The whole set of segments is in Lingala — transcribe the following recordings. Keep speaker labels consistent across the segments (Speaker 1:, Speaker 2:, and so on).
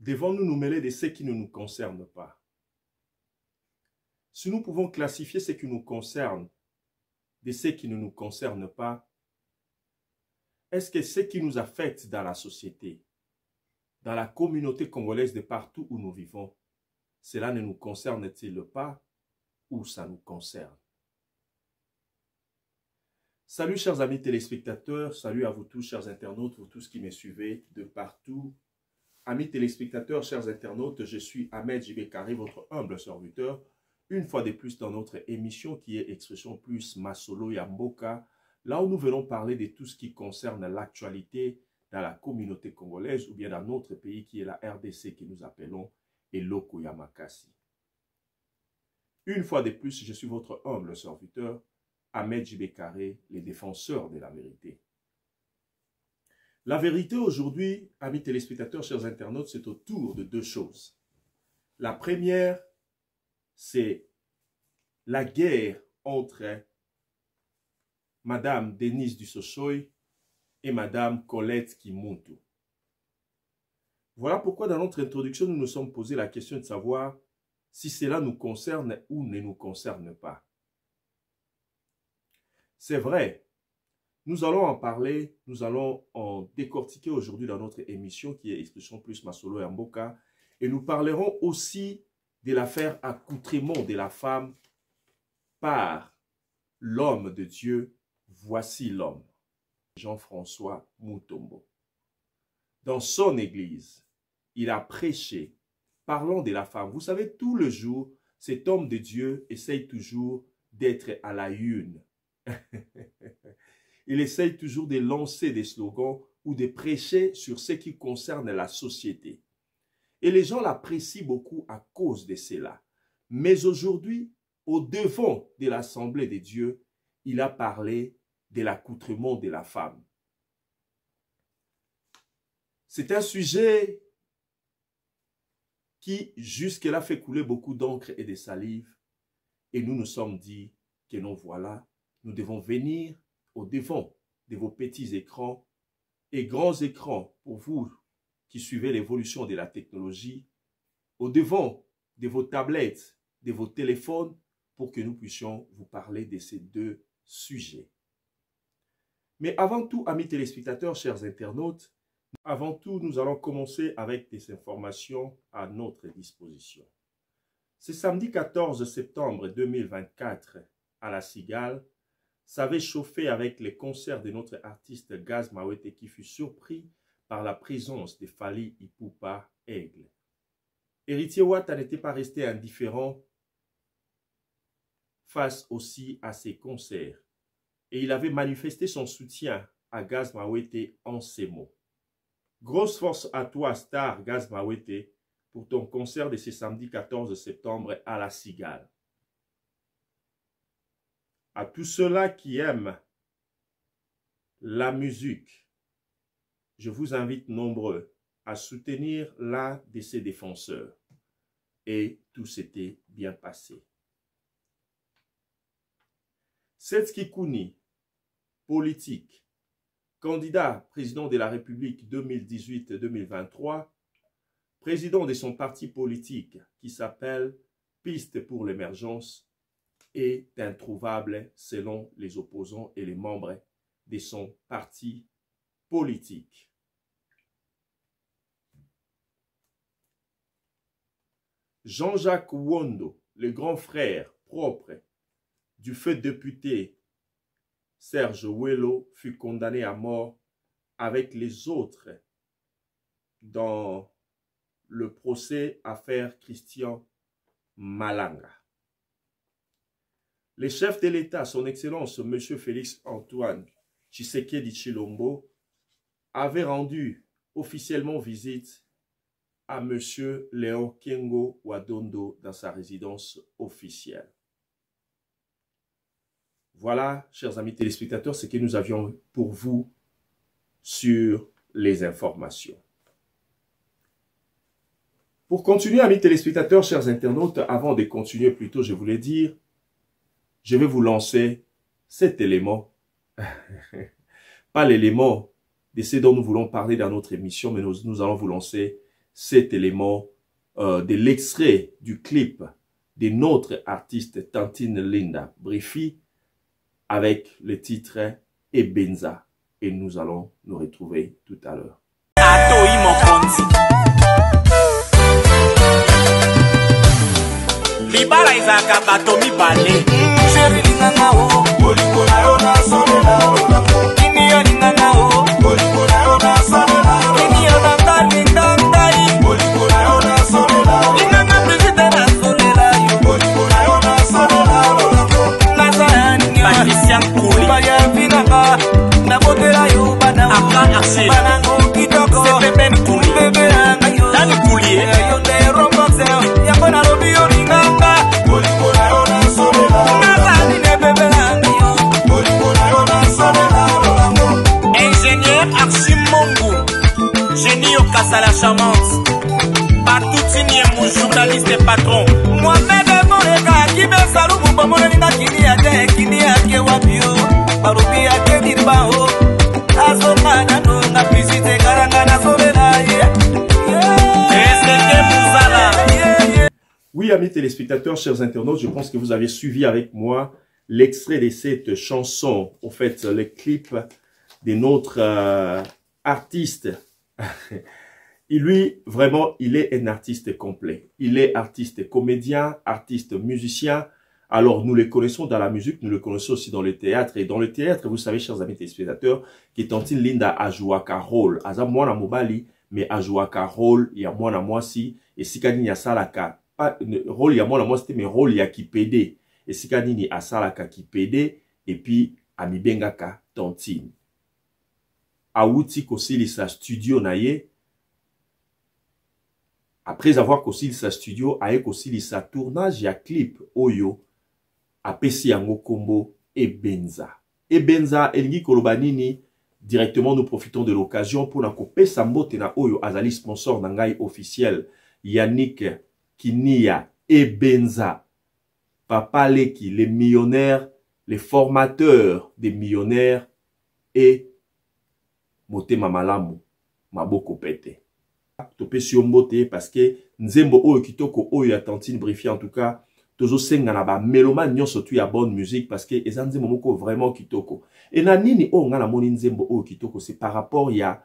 Speaker 1: Devons-nous nous mêler de ce qui ne nous concerne pas? Si nous pouvons classifier ce qui nous concerne de ce qui ne nous concerne pas, est-ce que ce qui nous affecte dans la société, dans la communauté congolaise de partout où nous vivons, cela ne nous concerne-t-il pas ou ça nous concerne? Salut chers amis téléspectateurs, salut à vous tous chers internautes, vous tous qui me suivez de partout. Amis téléspectateurs, chers internautes, je suis Ahmed J.B. Carré, votre humble serviteur, une fois de plus dans notre émission qui est Expression Plus Masolo Yamboka, là où nous venons parler de tout ce qui concerne l'actualité dans la communauté congolaise ou bien dans notre pays qui est la RDC que nous appelons Eloko Yamakasi. Une fois de plus, je suis votre humble serviteur, Ahmed J.B. Carré, le défenseur de la vérité. La vérité aujourd'hui, amis téléspectateurs, chers internautes, c'est autour de deux choses. La première, c'est la guerre entre Madame Denise Dussochoy et Madame Colette Kimuntu. Voilà pourquoi dans notre introduction, nous nous sommes posé la question de savoir si cela nous concerne ou ne nous concerne pas. C'est vrai. Nous allons en parler, nous allons en décortiquer aujourd'hui dans notre émission qui est Expression Plus Masolo Yamboka. Et nous parlerons aussi de l'affaire accoutrement de la femme par l'homme de Dieu. Voici l'homme, Jean-François Mutombo. Dans son église, il a prêché, parlant de la femme. Vous savez, tout le jour, cet homme de Dieu essaye toujours d'être à la une. Il essaye toujours de lancer des slogans ou de prêcher sur ce qui concerne la société. Et les gens l'apprécient beaucoup à cause de cela. Mais aujourd'hui, au devant de l'Assemblée de Dieu, il a parlé de l'accoutrement de la femme. C'est un sujet qui jusque-là fait couler beaucoup d'encre et de salive. Et nous nous sommes dit que non, voilà, nous devons venir au devant de vos petits écrans et grands écrans pour vous qui suivez l'évolution de la technologie, au devant de vos tablettes, de vos téléphones, pour que nous puissions vous parler de ces deux sujets. Mais avant tout, amis téléspectateurs, chers internautes, avant tout, nous allons commencer avec des informations à notre disposition. Ce samedi 14 septembre 2024, à la Cigale, s'avait chauffé avec les concerts de notre artiste Gaz Mawete qui fut surpris par la présence de Fally Ipupa Aigle. Héritier Wata n'était pas resté indifférent face aussi à ces concerts et il avait manifesté son soutien à Gaz Mawete en ces mots. Grosse force à toi, star Gaz Mawete, pour ton concert de ce samedi 14 septembre à la Cigale. À tous ceux-là qui aiment la musique, je vous invite nombreux à soutenir l'un de ses défenseurs. Et tout s'était bien passé. Setski Kouni, politique, candidat président de la République 2018-2023, président de son parti politique qui s'appelle Piste pour l'émergence, est introuvable selon les opposants et les membres de son parti politique. Jean-Jacques Wondo, le grand frère propre du feu député Serge Ouello, fut condamné à mort avec les autres dans le procès affaire Christian Malanga. Le chef de l'État, son Excellence, M. Félix Antoine Tshisekedi Tshilombo, avait rendu officiellement visite à M. Léon Kengo Wadondo dans sa résidence officielle. Voilà, chers amis téléspectateurs, ce que nous avions pour vous sur les informations. Pour continuer, amis téléspectateurs, chers internautes, avant de continuer plutôt, je voulais dire, je vais vous lancer cet élément, pas l'élément de ce dont nous voulons parler dans notre émission, mais nous allons vous lancer cet élément de l'extrait du clip de notre artiste Tantine Linda Briffi avec le titre Ebenza. Et nous allons nous retrouver tout à l'heure.
Speaker 2: Libala izaka bato mibale Sheri linganga o Bolingo na yo na solela Kini yo linganga o Bolingo na yo na solela Kini yo nangani ndangai Bolingo na yo na solela Linganga prezide na solela Bolingo na yo na solela Nasa ya ninyo Patricia Nkuli Baya vinanga Na botela yo bana Aka Axel Banango kitoko Sepepe Nkuli Bebe yanga yo Dani Nkuli Yo ne romboxe Yako na lobi yo linganga Ingénieur Archimongo, génie au casse à la charmante. Patoutini est mon journaliste et patron. Mohamed Moreka, qui me salue pour bon moninga kini ate kini ake wapio. Barubi ake dirbao. Azomana no na visite karanga na sobela ye.
Speaker 1: Oui, amis téléspectateurs, chers internautes, je pense que vous avez suivi avec moi l'extrait de cette chanson, au fait, le clip de notre artiste. Et lui, vraiment, il est un artiste complet. Il est artiste comédien, artiste musicien. Alors, nous le connaissons dans la musique, nous le connaissons aussi dans le théâtre. Et dans le théâtre, vous savez, chers amis téléspectateurs, que Tantine Linda a joué un rôle. Aza mwana mobali, mais a joué un rôle, il y a mwana mwasi, et si kani ya salaka. Rôle ya mwana mwasi, mais rôle ya kipede. Et si kanini asalaka kipede, et puis amibengaka Tantine. Awuti kosili sa studio na ye. Après avoir kosili sa studio, aye kosili sa tournage ya clip oyo, apesi yango kombo Ebenza. Ebenza, elingi koloba nini, directement nous profitons de l'occasion pour na kopesa mbote na oyo azali sponsor na ngai officiel, Yannick Kinia Ebenza. Papa Leki, les millionnaires, les formateurs des millionnaires et Motema Malamu, Maboko Pete. Topé sur mbote parce que nzembo oyo kitoko oyo ya Tantine Briffi en tout cas, tozo senga na ba melomane nyonso tu ya bonne musique parce que eza nzembo moko vraiment kitoko. Et na nini o nga na moni nzembo oyo kitoko, c'est par rapport ya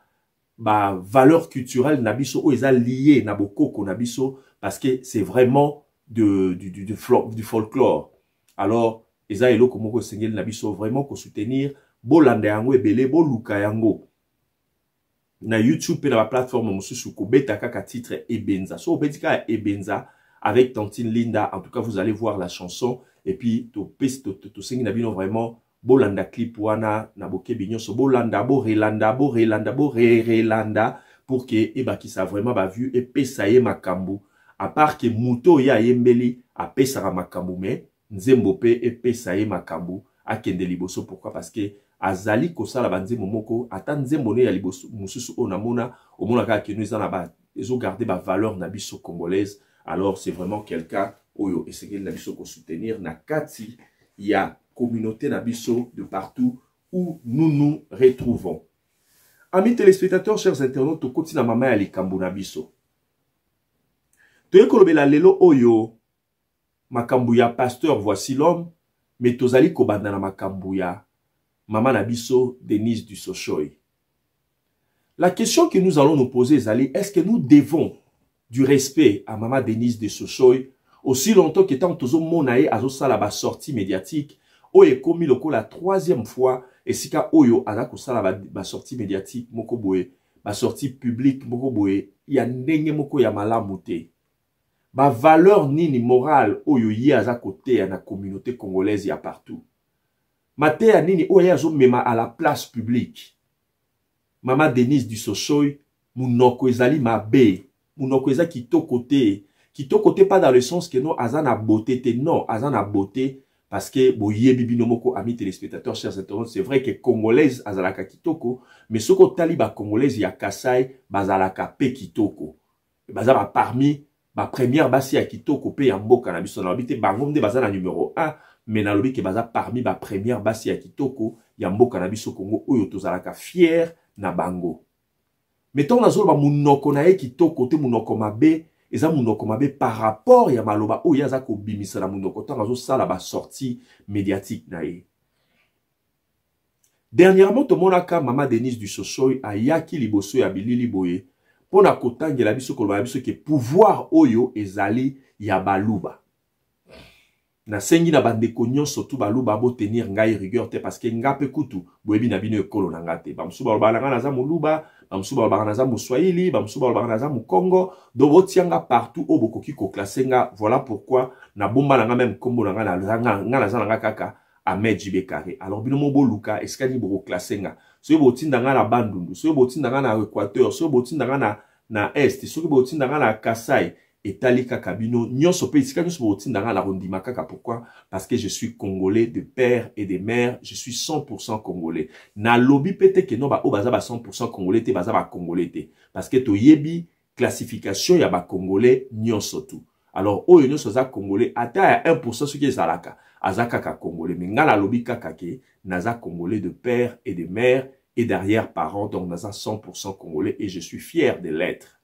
Speaker 1: ba valeur culturelle na biso oyo eza lié na bokoko na biso parce que c'est vraiment du folklore. Alors, eza eloko moko sengeli na biso vraiment ko soutenir bolanda yango ebele boluka yango. Na YouTube et na plateforme mosusu ko beta kaka titre Ebenza. So betika Ebenza avec Tantine Linda, en tout cas vous allez voir la chanson et puis to sengi na bino vraiment bolanda clip wana na boke binyo so bolanda bo relanda pour que ebaki ça vraiment ba vu et pesa ye makambu. À part que muto ya yembeli a pesa makambu mais nzembo pe et pesa ye makambu akende liboso. Pourquoi? Parce que azali kosala banzembo moko ata nzembo ne ya liboso mususu onamona omona kaka ke nous en ba ezo garder ba valeur na biso congolaise. Alors c'est vraiment quelqu'un oyo esengeli na biso ko soutenir na kati ya communauté na biso de partout où nous nous retrouvons. Amis téléspectateurs, chers internautes, tokoti na mama ya likambo na biso. Toye kolobela lelo oyo makambu ya pasteur Voici l'homme, mais tozali kobanda na makambu ya Maman Nabiso, Denise du Sochoy. La question que nous allons nous poser, Zali, est-ce que nous devons du respect à Maman Denise du Sochoy aussi longtemps que tant que monae azosa la sortie médiatique, oye komi loko la troisième fois, et si ka oyo azako sala ba sortie médiatique, moko boye, ba sortie publique, moko boye, ya ndenge moko ya malamute. Ba valeur nini morale oyo yi azako te ya na communauté congolaise ya partout. Matéa nini oya zo mema à la place publique. Maman Denise du Sochoy, munoko ezali mabe, munoko eza kitoko te. Kitoko te pas dans le sens que non azana beauté te, non, azana beauté parce que boye bibino moko ami téléspectateurs chers internautes, c'est vrai que congolaise azalaka kitoko, mais soko tali ba congolaise ya Kasai bazalaka pe kitoko. Bazaba parmi ba première basi ya kitoko pe ya mboka na biso na bité bangomde bazana numéro 1. Mais na lobi ke baza parmi ba première basi ya kitoko ya mboka na biso Congo oyo tozalaka fier na bango. Mettons nazoloba munoko na ye kitoko te munoko mabe, eza munoko mabe par rapport ya maloba o yaza ko bimisa na munoko tant nazo sala ba sortie médiatique na ye. Dernièrement tomonaka Mama Denise du Sosoy ayaki liboso ya bilili boye pona kotangela biso koloba biso ke pouvoir oyo ezali ya baluba. Na sengi na bandeko nyonso tu baluba bo tenir ngai rigueur te parce que ngape kutu boyebi na bino ekolo na ngate. Bamsuba baloba nga naza moluba, bamsuba baloba naza muswahili, bamsuba baloba naza mukongo, do botianga partout o bokoki ko classer nga. Voilà pourquoi na bomba na nga même kombo na nga naza na nga kaka Ahmed JB Carré. Alors bino mo boluka eskani boko classer nga. So bo tinda nga na Bandundu, so bo tinda nga na Équateur, so bo tinda nga na Est, so bo tinda nga na Kasai. Et Talika Kabino, nyonso pe iska nyonso botinda nga la rondima kaka. Pourquoi? Parce que je suis congolais de père et de mère, je suis 100% congolais. Na lobby pete ke no ba o baza ba 100% congolais te baza ba congolais te. Parce que to yebi classification ya ba congolais nyonso tout. Alors oyo nyonso za congolais ata ya 1% ce qui est zalaka, azaka ka congolais. Mais nga la lobby kaka ke naza congolais de père et de mère et derrière parents, donc naza 100% congolais et je suis fier de l'être.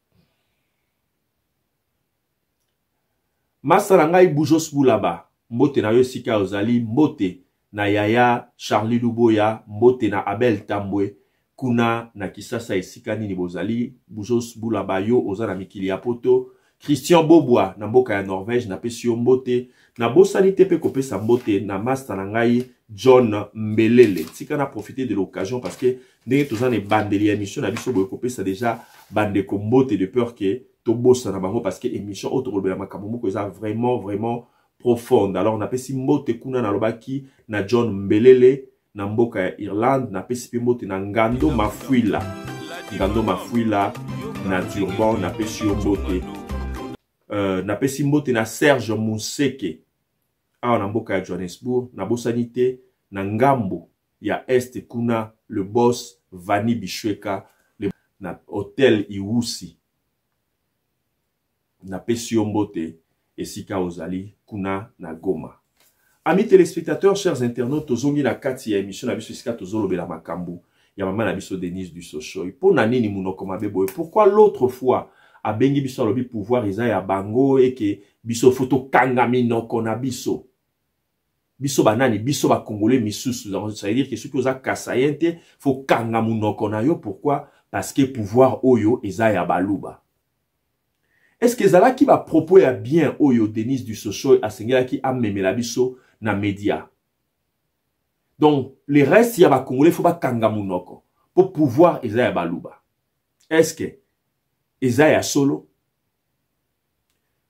Speaker 1: Masarangai Boujos Boulaba, mbote na yo sika ozali, mbote na Yaya Charlie Luboya, mbote na Abel Tambwe, kuna na Kisasa esika nini bozali, Boujos Boulaba yo oza na mikili ya poto, Christian Boboa na mboka ya Norvège na pesi yo mbote, na bosani tepe kopesa mbote na Masarangai John Mbelele. Tika na profiter de l'occasion parce que ndenge tozana e bandeli émission na biso boye kopesa déjà bande ko mbote de peur que bossa na bango parce que émission autre la makambo ko eza vraiment profonde. Alors on appelle si mbote kuna na lobaki na John Mbelele na mboka ya Irlande, na pesi pe mbote na Ngando Mafuila na Durban, na pesi mbote na pesi mbote na Serge Mousseke na mboka ya Johannesburg, na bosanité na ngambo ya Est kuna le boss Vani Bishweka na Hotel Iwusi na pesi mbote esika ozali kuna na Goma. Amis téléspectateurs, chers internautes, tozongi na kati ya émission na biso esika tozolobela makambu ya mama na biso Denise du Sosoy. Pona nini munoko mabe boye? Pourquoi l'autre fois abengi biso alobi pouvoir eza ya bango et que biso photo kanga minoko na biso? Biso banani, biso ba congolais misusu. Ça veut dire que ceux qui oza kasayente faut kanga munoko na yo. Pourquoi? Parce que pouvoir oyo eza ya baluba. Est-ce que zala qui va propos ya bien oyo Denise du Sosoy a sengela qui a memela biso na média? Donc les restes ya ba congolais faut ba kanga munoko pour pouvoir eza ya baluba. Est-ce que eza ya solo?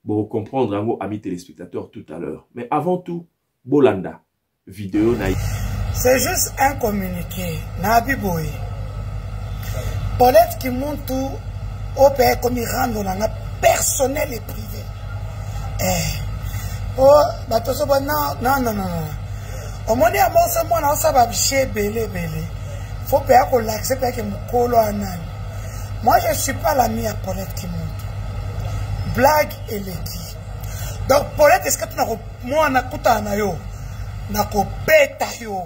Speaker 1: Bon, comprendre un mot, amis téléspectateurs, tout à l'heure. Mais avant tout, Bolanda, vidéo na.
Speaker 3: C'est juste un communiqué. Nabiboy. Paulette qui monte tout au pays comme il rend dans la personnel et privé. Oh, bah tout ça, non. Au moins, il y a mon seul on ça va chier belé. Faut pas qu'on l'accepte avec mon colo anan. Moi, je ne suis pas l'ami à Paulette qui monte. Blague et les dit. Donc, Paulette, est-ce que tu n'as moi, na kuta na yo, na ko beta yo.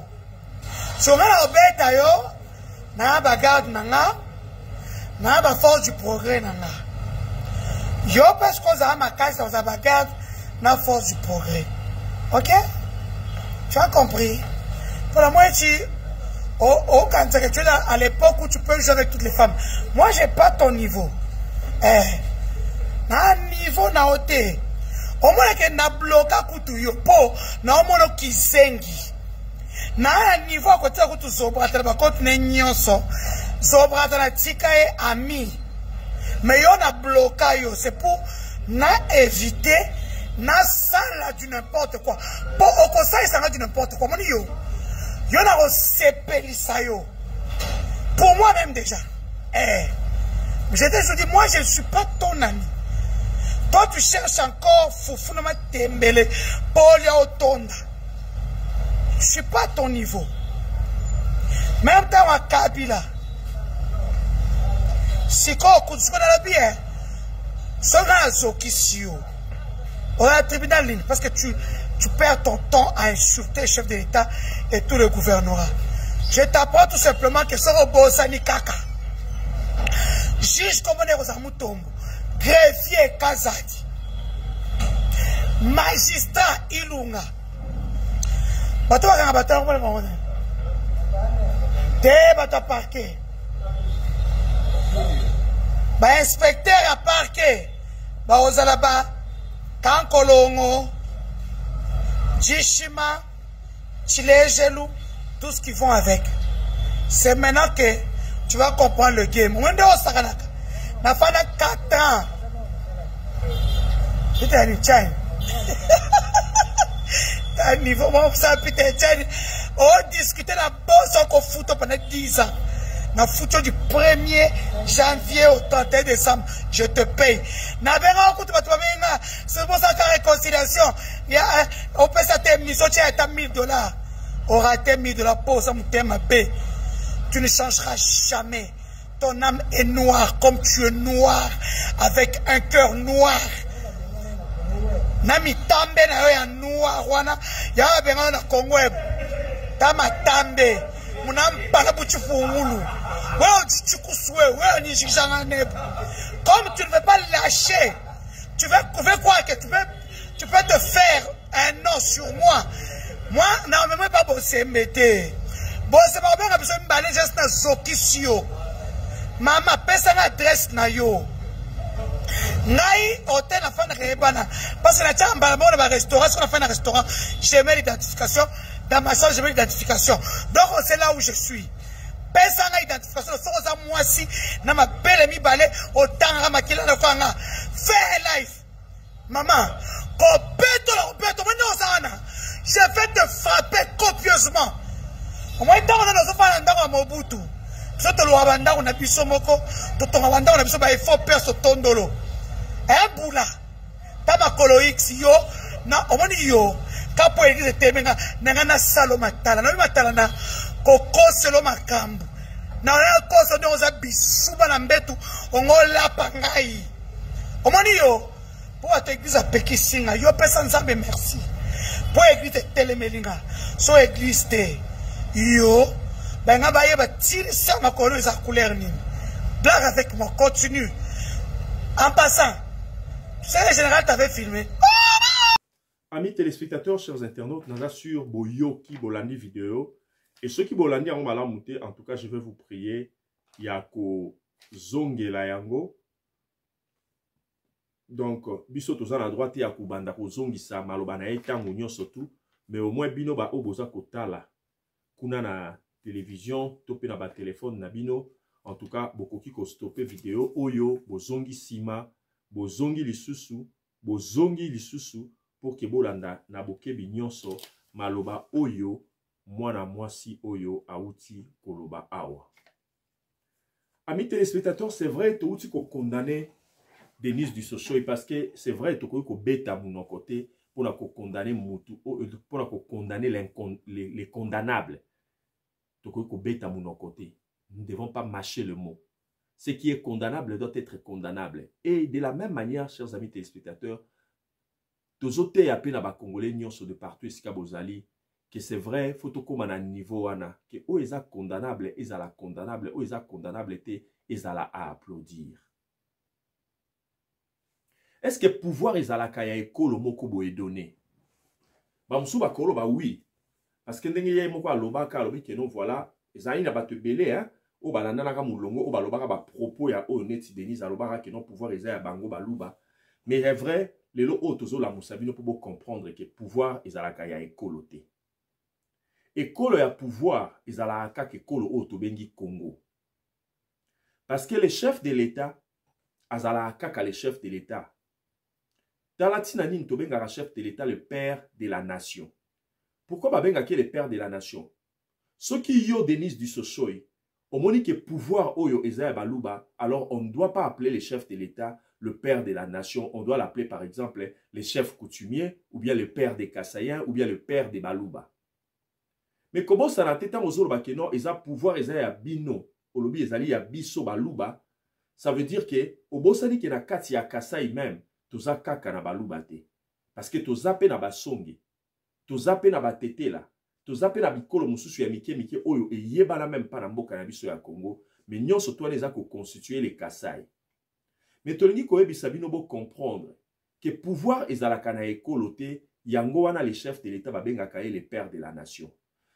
Speaker 3: So, na beta yo, na bagarde nanga, na ba force du progrès nanga. Yo, parce qu'on a ma case, on a bagarde, na force du progrès. Ok? Tu as compris? Pour la moitié, quand tu es à l'époque où tu peux jouer avec toutes les femmes. Moi, j'ai pas ton niveau. Na niveau na ote. Au moins que na bloqué kutu yo po na omono kisengi. Na niveau à côté kutu sobra tellement contre nyonso. Sobra na tika e ami. Mais yo na bloqué yo, c'est pour na éviter na sala du n'importe quoi. Pour au conseil ça du n'importe quoi. Moni yo. Yo na osepelisa yo. Pour moi même déjà. Je te dis moi je ne suis pas ton ami. Toi, tu cherches encore Foufou na Tembele, Polia Otonda. Je ne suis pas à ton niveau. Même temps à Kabila. C'est quoi, quand tu la bière? C'est un Zokisio. On a un tribunal ligne parce que tu perds ton temps à insulter le chef de l'État et tout le gouvernorat. Je t'apprends tout simplement que c'est un Bosani Kaka. juge komone koza mutombo, greffier Kazadi, magistrat Ilunga. Bato bakanga bato komone komone. Te bato parquet. Ba inspecteur à parquet. Ba ozalaba Kankolongo, Chishima, Chilejelu, tout ce qui vont avec. C'est maintenant que tu vas comprendre le game. On est au Sakanaka. Na fana 4 ans. Putain, il tient. T'as un niveau, moi, ça, putain, tient. On discutait la bosse qu'on fout pendant 10 ans. Na foutu du 1er janvier au 31 décembre, je te paye. Na benga okutu batu benga, c'est pour ça que réconciliation. On peut s'attendre mission tu as $1000. Aura été $1000 pour ça mon thème paix. Tu ne changeras jamais. Ton âme est noire comme tu es noir avec un cœur noir. Nami tambe na yo ya noir wana ya benga na Congo. Tama tambe. Munambala buchufungulu. Comme tu ne veux pas lâcher, tu veux croire que tu peux te faire un nom sur moi. Moi, non, mais moi pas bosser mété. Bosser pas bien besoin de m'aller juste dans Zokisio. Maman, pesa na adresse na yo. Nai hôtel na fin de rebana. Parce que la chamba bon na restaurant, sur la fin de restaurant, j'ai mis l'identification. Dans ma chambre, j'ai mis l'identification. Donc c'est là où je suis. Personne n'a identification. C'est moi si na ma belle mi balé autant ramakila na kwanga. Fair life. Maman, copeto, maintenant ça na. Je vais te frapper copieusement. Au moins tant on a nos enfants dans Mobutu. So to lo abanda on a biso moko, to to abanda on a biso ba il faut perso tondolo. Boula. Tama kolo X yo na omoni yo. Kapo église temenga nanga salo matala. Na matala na koko selo makambu. Na ona koso de oza bisuba na mbetu ongola pangai. Omoni yo po ata église a pekisinga yo pesa nzambe merci. Po église telemelinga. So église te yo benga baye ba tiri sa makolo za couleur nini. Blague avec moi, continue. En passant, tu sais le général t'avait filmé.
Speaker 1: Amis téléspectateurs, chers internautes, nous sommes sur Boyoki Bolandi vidéo. Et ceux qui Bolandi ont mal monté, en tout cas, je vais vous prier. Yako Zongela Yango. Donc, biso tozana à droite, yako banda ko zongisa malobana etango nyonso tout. Mais au moins bino ba oboza kotala. Kuna na télévision, topé na ba téléphone na bino. En tout cas, bokoki ko stopper vidéo. Oyo, bozongi sima, bozongi lisusu, bozongi lisusu. Pour que bolanda na bokebi nyonso maloba oyo mwana mwasi oyo auti koloba awa. Amis téléspectateurs, c'est vrai to uti ko condamner Denise du Sochoy parce que c'est vrai to ko beta mon côté pour na ko condamner mutu pour na ko condamner les condamnables. To ko beta mon côté. Nous ne devons pas mâcher le mot. Ce qui est condamnable doit être condamnable. Et de la même manière, chers amis téléspectateurs, tozote ya pe na ba congolais nyonso de partout esika bozali que c'est vrai faut to koma na niveau wana que o eza condamnable ezala condamnable o eza condamnable te ezala à applaudir. Est-ce que pouvoir ezala kaya ekolo moko boye donné ba musu ba kolo ba oui parce que ndenge ye moko alobaka alobi que non voilà ezali na bato belé hein o balanda na ka mulongo o balobaka ba propos ya o neti Denise alobaka que non pouvoir ezala bango baluba mais c'est vrai. Les lots autour la moussabino pour comprendre que pouvoir est à la kaya ekolo te. Ekolo ya pouvoir est à la kaka ekolo auto bengi Congo. Parce que les chefs de l'État, azala kaka les chefs de l'État. Dans la tinanine to benga chef de l'État le père de la nation. Pourquoi ba benga ke le père de la nation? Ceux qui yo Denise du Sochoy, au moni que pouvoir oyo ezaya baluba, alors on ne doit pas appeler les chefs de l'État le père de la nation, on doit l'appeler par exemple les chefs coutumiers, ou bien le père des Kassaïens, ou bien le père des Balouba. Mais comment ça n'a été aux autres que non, ils ont pouvoir, ils ont bino, au lobby, ils ont biso Balouba, ça veut dire que, au bossani qui na kati ya Kassaï même, toza kaka na Balouba te. Parce que toza pe na basongi, toza pe na batete la, toza pe na bikolo mususu ya mike oyo, et yebana même pas na mboka na biso ya Congo, mais nyonso to eza ko constituer les Kasai. Mais tolingi koyebisa bino bo comprendre que pouvoir ezalaka na ekolo te, yango wana les chefs de l'État babengaka les pères de la nation.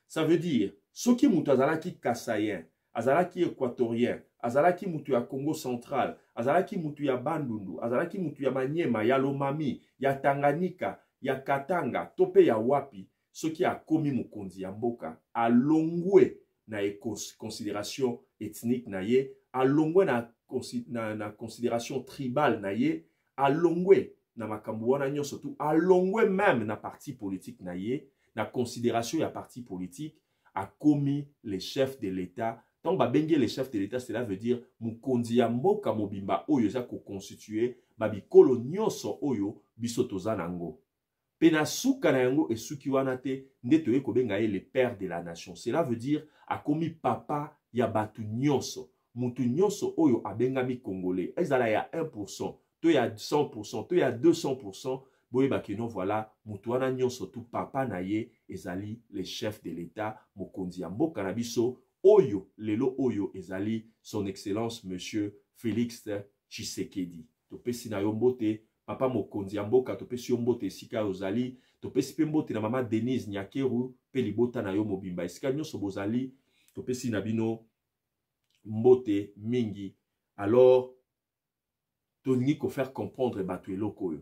Speaker 1: Ça veut dire, soki mutu azalaki Kasayen, azalaki équatorien, azalaki mutu ya Congo central, azalaki mutu ya Bandundu, azalaki mutu ya Maniema, ya Lomami, ya Tanganyika, ya Katanga, tope ya Wapi, soki akomi mukonzi ya mboka, alongwe na considération ethnique na ye, alongwe na considération tribale na ye, alongwe na makambo wana nyonso tu, alongwe même na parti politique na ye, na considération ya parti politique, a commis les chefs de l'État. Tant ba bengue les chefs de l'État, cela veut dire mukonzi ya mboka mobimba oyo za ko constituer babikolo nyonso oyo biso tozanango. Pena suka na yango esuki wana te nde toye ko benga ye les pères de la nation. Cela veut dire a commis papa ya batu nyonso. Mutu nyonso oyo abengami congolais. Ezala ya 1%, to ya 100%, to ya 200%. Boye bakeno voilà, mutuana nyonso tu papa na ye ezali les chefs de l'État, mokonzi ya mboka na biso, oyo, lelo oyo ezali son excellence monsieur Félix Tshisekedi. Topesi na yo mbote, papa mokonzi ya mboka, topesi yo mbote esika ozali, topesi pe mbote na mama Denise Nyakeru, pe libota na yo mobimba esika nyonso bozali, topesi na bino mbote mingi. Alors, tolingi ko faire comprendre batu eloko oyo.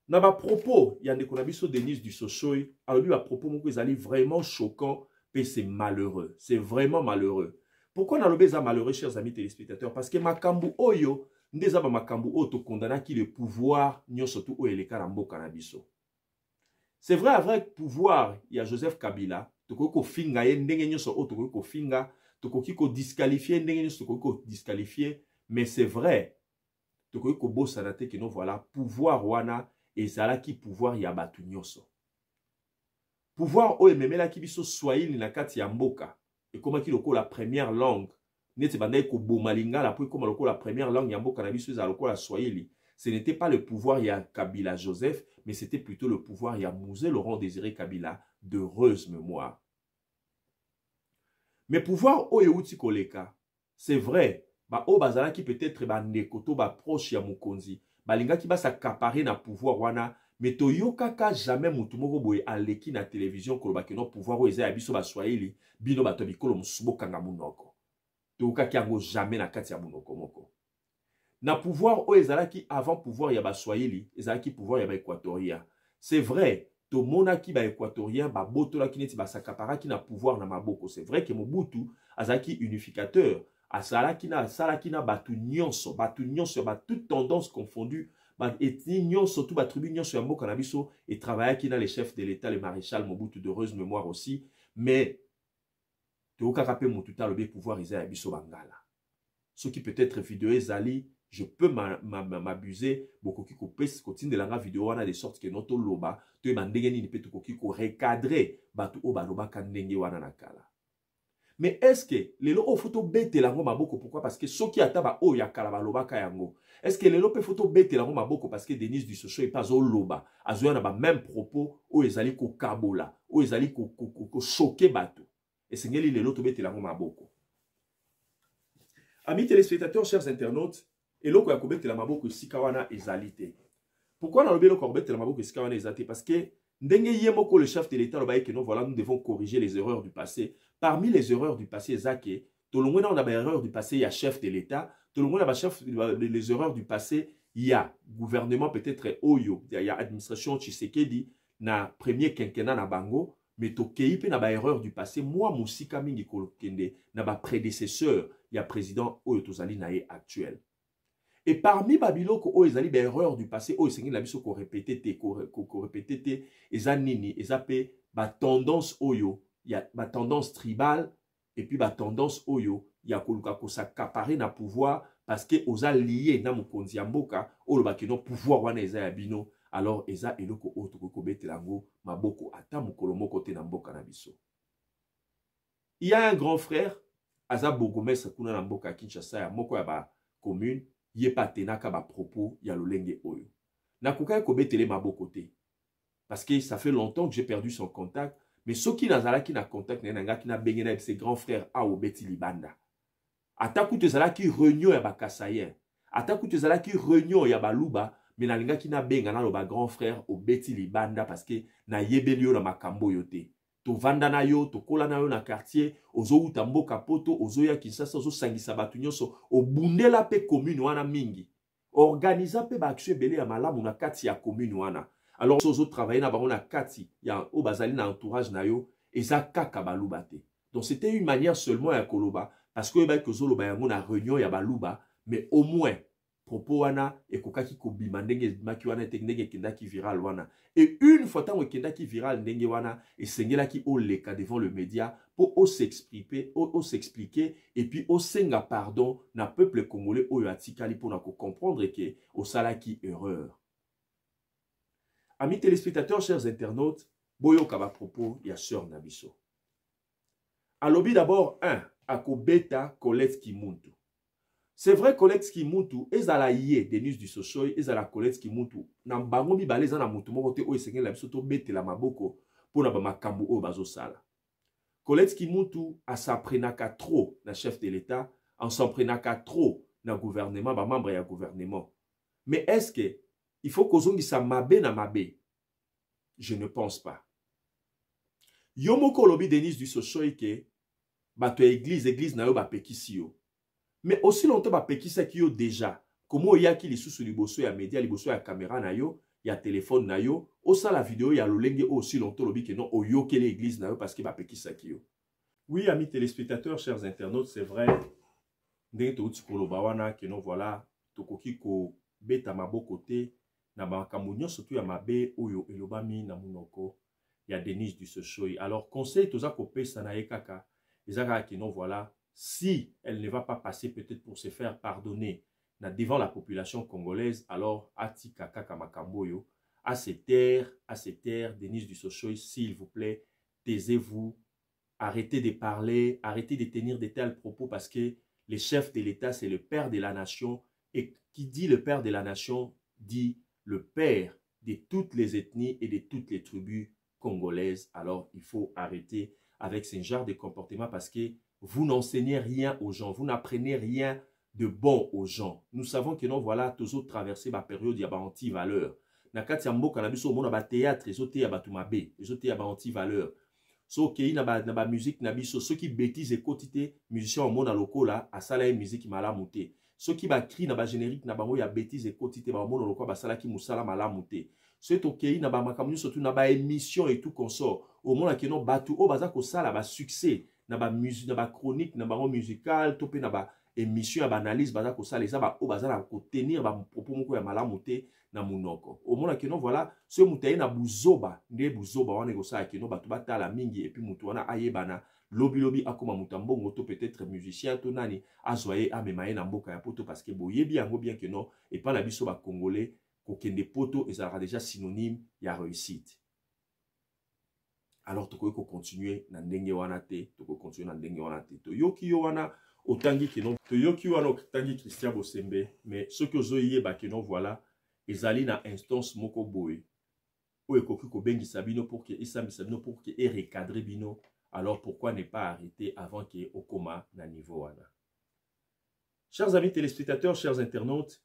Speaker 1: Na ba propos, il y a des konabiso Denise du Sochoy, alors lui, ba propos moko ezali vraiment choquant, et c'est malheureux. C'est vraiment malheureux. Pourquoi na lobe za malheureux, chers amis téléspectateurs? Parce que makambu oyo, ndeza ba makambu oyo to condamna ki le pouvoir nyonso tu oyo eleka na mboka na biso. C'est vrai, avec pouvoir, il y a Joseph Kabila, toko ko finga ye ndenge nyonso oyo toko ko finga, toko ki ko disqualifier ndenge nyonso toko ko disqualifier, mais c'est vrai, toko ko bossa na te que non voilà, pouvoir wana et ça qui pouvoir ya batu nyonso. Pouvoir oyo memela ki biso Swahili na kati ya mboka. Et comment ki loko la première langue. Neti bandai ko boma lingala po comme loko la première langue ya mboka na biso za loko la Swahili. Ce n'était pas le pouvoir ya Kabila Joseph, mais c'était plutôt le pouvoir ya Mouzé Laurent Désiré Kabila, d'heureuse mémoire. Mais pouvoir oyo uti koleka, c'est vrai, ba o bazala ki peut-être ba nekoto ba proche ya mukonzi. Balinga ki ba s'accaparer na pouvoir wana, mais toyokaka jamais mutu moko boye aleki na télévision koloba ke no pouvoir o eza ya biso ba Swahili, bino bato bikolo musubo kanga munoko. Toyokaki yango jamais na kati ya munoko moko. Na pouvoir o ezalaki avant pouvoir ya ba Swahili, ezalaki pouvoir ya ba Équatorien. C'est vrai, to monaki ba Équatorien ba botola ki neti ba s'accaparaki na pouvoir na maboko. C'est vrai que Mobutu azalaki unificateur. Asalaki na batu nyonso, toute tendance confondue, bat ethnie nyonso, tout bat tribu nyonso ya mboka na biso, et travaillaki na les chefs de l'État, le maréchal Mobutu d'heureuse mémoire aussi, mais tookaka pe mututa lobe pouvoir isa ya biso bangala. Ce qui peut être vidéo ezali, je peux m'abuser, bokoki ko pesi ko tindelanga vidéo wana de sorte que noto loba, to bandenge ni pe tokoki ko recadrer batu o baloba kandenge wana na kala. Mais est-ce que les lots photo bête la ngoma boko pourquoi? Parce que ceux qui ataba o ya kalabaloba kayango. Est-ce que les lots photo bête la ngoma boko parce que Denise du Socho est pas au loba. Azoya na ba même propos o ezali ko kabola, o ezali ko choquer bateau. Et c'est ngeli les lots bête la ngoma boko. Amis téléspectateurs, chers internautes, et loko ya kobete la maboko sikawana ezalité. Pourquoi na lobelo ko bête la maboko sikawana ezalité? Parce que ndenge yemoko le chef de l'État loba que non voilà nous devons corriger les erreurs du passé. Parmi les erreurs du passé, Zake, tout le monde a des erreurs du passé, il y a chef de l'État. Tout le monde a les erreurs du passé, il y a gouvernement peut-être Oyo, il y a administration Tshisekedi, na premier quinquennat na Bango, mais to keipe na ba erreur du passé. Moi, Moussika Mingi Kolokende, na ba prédécesseur, il y a président Oyo Tozali Nae actuel. Et parmi Babiloko Oyo Zali ba erreur du passé, Oyo Sengi la biso ko répété te, eza nini, eza pe ba tendance Oyo. Il y a ma tendance tribale et puis ma tendance oyo. Il y a ko s'accaparer na pouvoir parce que oza lié na mukonzi ya mboka o loba ke no pouvoir wana eza ya bino. Alors eza eloko o to ko betelango maboko ata mukolo moko te na mboka na biso. Il y a un grand frère aza bogomestre kuna na mboka Kinshasa ya moko ya ba commune ye pa tenaka ba propos ya lolenge oyo. Na kuka ko betele maboko te. Parce que ça fait longtemps que j'ai perdu son contact. mais ceux qui n'azalaki na contact n'engaki na bengena avec ses grands frères a obeti libanda. Ataku te zalaki réunion ya bakasayen. Ataku te zalaki réunion ya baluba, mais nalingaki na benga na lo ba grand frère obeti libanda parce que na yebeli yo na makambo yote. To vanda na yo, to kola na yo na quartier, ozo uta mboka poto, ozo ya Kinshasa, ozo sangisa batu nyonso, obundela pe commune wana mingi. Organisa pe ba action ebele ya malamu na kati ya commune wana. Alors ozo travailler na bango na kati ya o bazali na entourage na yo, eza kaka baluba te. Donc c'était une manière seulement ya koloba parce que ba kozo loba yango na réunion ya baluba, mais au moins propos wana ekokaki kobima ndenge maki wana ndenge kendaki viral wana. Et une fois tango kendaki viral ndenge wana esengelaki oleka devant le média pour s'expliquer et puis osenga pardon na peuple congolais oyo atikali pona ko comprendre que osalaki erreur. Amis téléspectateurs, chers internautes, boyoka ba propos ya sœur Nabiso. Alobi d'abord akobeta Colette Kimuntu. C'est vrai Colette Kimuntu ezala yé Denis du Sosoy ezala Colette Kimuntu na bango mibale za na mutu moko te o esengeli la biso to betela maboko pona ba makambo o bazo sala. Colette Kimuntu asaprenaka trop na chef de l'État, en s'emprenaka trop na gouvernement ba membre ya gouvernement. Mais est-ce que il faut kozongisa mabe na mabe? Je ne pense pas. Yomoko lobi Denis du Sosoy ke bato église na yo ba pekisi yo. Mais aussi longtemps ba pekisa ki yo déjà. Comment yaki lisusu liboso ya média, liboso ya caméra na yo, ya téléphone na yo, osa la vidéo ya lolenge aussi longtemps lobi ke non oyoke l'église na yo parce que ba pekisa ki yo. Oui, amis téléspectateurs, chers internautes, c'est vrai. Ndenge to uti koloba wana ke non voilà, tokoki ko beta maboko te na makambo nyonso tu ya mabe oyo elobami na munoko ya Denis du Sosoy. Alors conseil toza kopesa na ye kaka ezaka ke non voilà. Si elle ne va pas passer peut-être pour se faire pardonner devant la population congolaise, alors Atika Kaka Makamboyo, à se taire, Denis du Sosoy, s'il vous plaît, taisez-vous, arrêtez de parler, arrêtez de tenir de tels propos parce que le chef de l'État, c'est le père de la nation. Et qui dit le père de la nation, dit le père de toutes les ethnies et de toutes les tribus congolaises. Alors, il faut arrêter avec ce genre de comportement parce que vous n'enseignez rien aux gens, vous n'apprenez rien de bon aux gens. Nous savons que non, voilà, toujours traversé ma période, il y a anti-valeur. Nakati ambo kanabiso mona ba théâtre, ezote ya batumabe, ezote ya anti-valeur. So kei na ba musique nabiso, ceux qui bêtisent et quotité, musiciens au monde à lokola, à sala musique malamuté. Ceux qui ba cri na ba générique na bango ya bêtises et quotité, ba monde lokola ba sala ki musala malamuté. C'est ok, na ba makamu surtout na ba émission et tout consort. Au monde qui non batu, o baza ko sala ba succès. Na ba musique, na ba chronique, na ba musical, topé na ba émission, ba analyse, baza ko sa les ba o baza na ko tenir ba propos moko ya malamuté na munoko. Au moins que non voilà, ce mutaye na buzoba, nde buzoba wana ko sa ke non batu batala mingi et puis mutu wana ayebana lobi akoma mutambongo to peut-être musicien to nani azoye amemaye na mboka ya poto parce que boyebi yango bien que non et pas na biso ba congolais ko kende poto ezalaka déjà synonyme ya réussite. Alors toko ko continuer na ndenge wana te, toko continuer na ndenge wana te. To yoki yo wana otangi ke non, to yoki wana otangi Christian Bosembe, mais ce que ozoye ba ke non voilà, ezali na instance moko boye. O ekoki ko bengi sabino pour que isami sabino pour que e recadrer bino. Alors pourquoi ne pas arrêter avant que okoma na niveau wana. Chers amis téléspectateurs, chers internautes,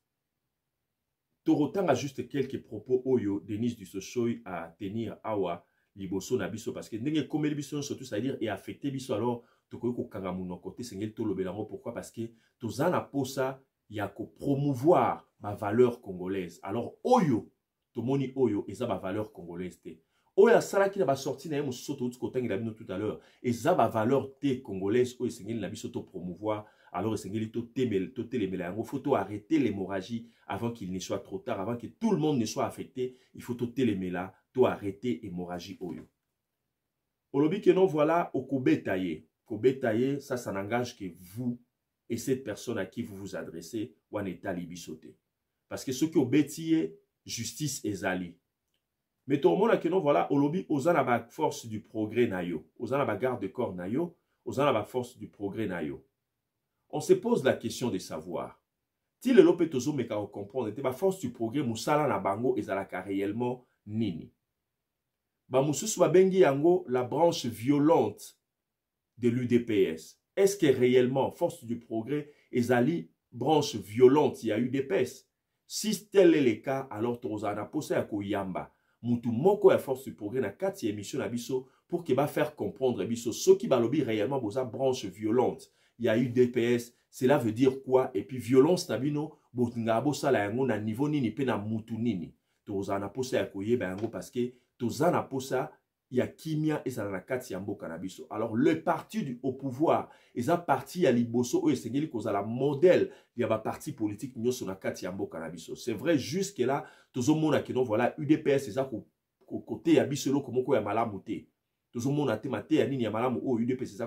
Speaker 1: torotanga juste quelques propos oyo Denis du Sosoy à tenir awa liboso na biso parce que ndenge komeli biso surtout ça veut dire et affecté biso alors tokoki ko kanga muno côté sengel to lobelango pourquoi parce que tozana posa ya ko promouvoir ma valeur congolaise alors oyo tomoni oyo eza ba valeur congolaise te oyo asalaki na ba sorti na yemo soto tout côté ngila bino tout à l'heure eza ba valeur te congolaise oyo sengel na biso to promouvoir alors sengeli to telemela yango faut to arrêter l'hémorragie avant qu'il ne soit trop tard avant que tout le monde ne soit affecté il faut to telemela to arrêter l'hémorragie oyo. Olobi que non voilà au kobetaye. Kobetaye, ça n'engage que vous et cette personne à qui vous vous adressez ou en état libisote. Parce que ce qui obétiye, justice ezali. Mais tout le monde a que non voilà, olobi ozana ba force du progrès na yo. Ozana ba garde de corps na yo. Ozana ba force du progrès na yo. On se pose la question de savoir. Si le lopetozo meka comprendre, te ba force du progrès musala na bango ezalaka réellement nini. Bamususu babengi yango la branche violente de l'UDPS. Est-ce que réellement, force du progrès, ezali branche violente, il y a UDPS? Si tel est le cas, alors tozana posa ya koyamba. Mutu moko ya force du progrès na kati émission na biso pour que ba faire comprendre biso ce qui balobi réellement boza branche violente. Il y a UDPS, cela veut dire quoi? Et puis violence na bino botinga bosala yango na niveau nini pe na mutu nini. Tozana posa ya koyeba yango parce que tozana posa il y a kimia et ça na kati ya mboka na biso. Alors le parti au pouvoir, eza parti ya liboso o esengeli kozala modèle ya ba parti politique nyoso na kati ya mboka na biso. C'est vrai jusque là tozomona que non voilà UDPS eza côté ya biso loko moko ya malamu te. Tozomona te mate ya nini ya malamu o UDPS eza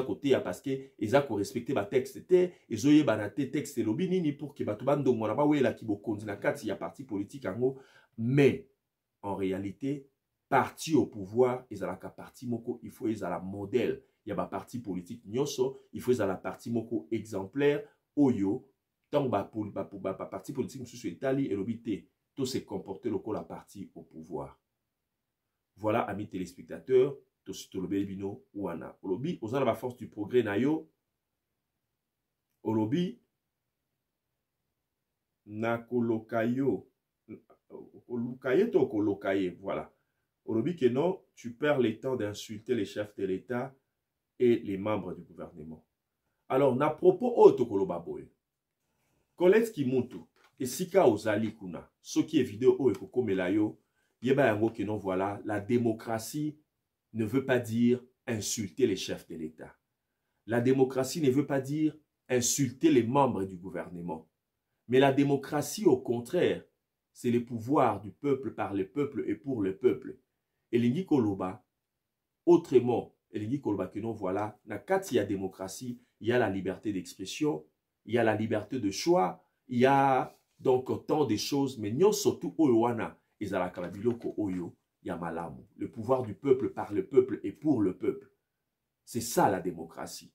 Speaker 1: côté ya parce que eza ko respecter ba texte te ezoyeba na te texte lobi nini pour que bato bandongo na ba wela ki bokonzi na kati ya parti politique yango. Mais en réalité parti au pouvoir, ils ont la parti moko, il faut ils ont la modèle. Il y a ba parti politique nyoso, il faut ils ont la parti moko exemplaire. Oyo, tant ba parti politique sous Italie et l'obité, tout se comporter loco la parti au pouvoir. Voilà, amis téléspectateurs, tout ce lobby bino wana. Olobi, aux la force du progrès na yo. Olobi, na kolokayo, kolokaye to kolokaye, voilà. Olobi que non, tu perds le temps d'insulter les chefs de l'État et les membres du gouvernement. Alors, na propos auto kolobaboye. Colette Kimuntu, et Sika Ozali Kuna, ce qui est vidéo o ekoko melayo, yeba yango que non, voilà, la démocratie ne veut pas dire insulter les chefs de l'État. La démocratie ne veut pas dire insulter les membres du gouvernement. Mais la démocratie, au contraire, c'est le pouvoir du peuple par le peuple et pour le peuple. Et l'Ingi Koloba, autrement, l'Ingi Koloba que non, voilà, na kati ya démocratie, il y a la liberté d'expression, il y a la liberté de choix, il y a donc tant de choses, mais non surtout Oyoana, ezala kalabiloko Oyo, Yamalamu. Le pouvoir du peuple par le peuple et pour le peuple. C'est ça la démocratie.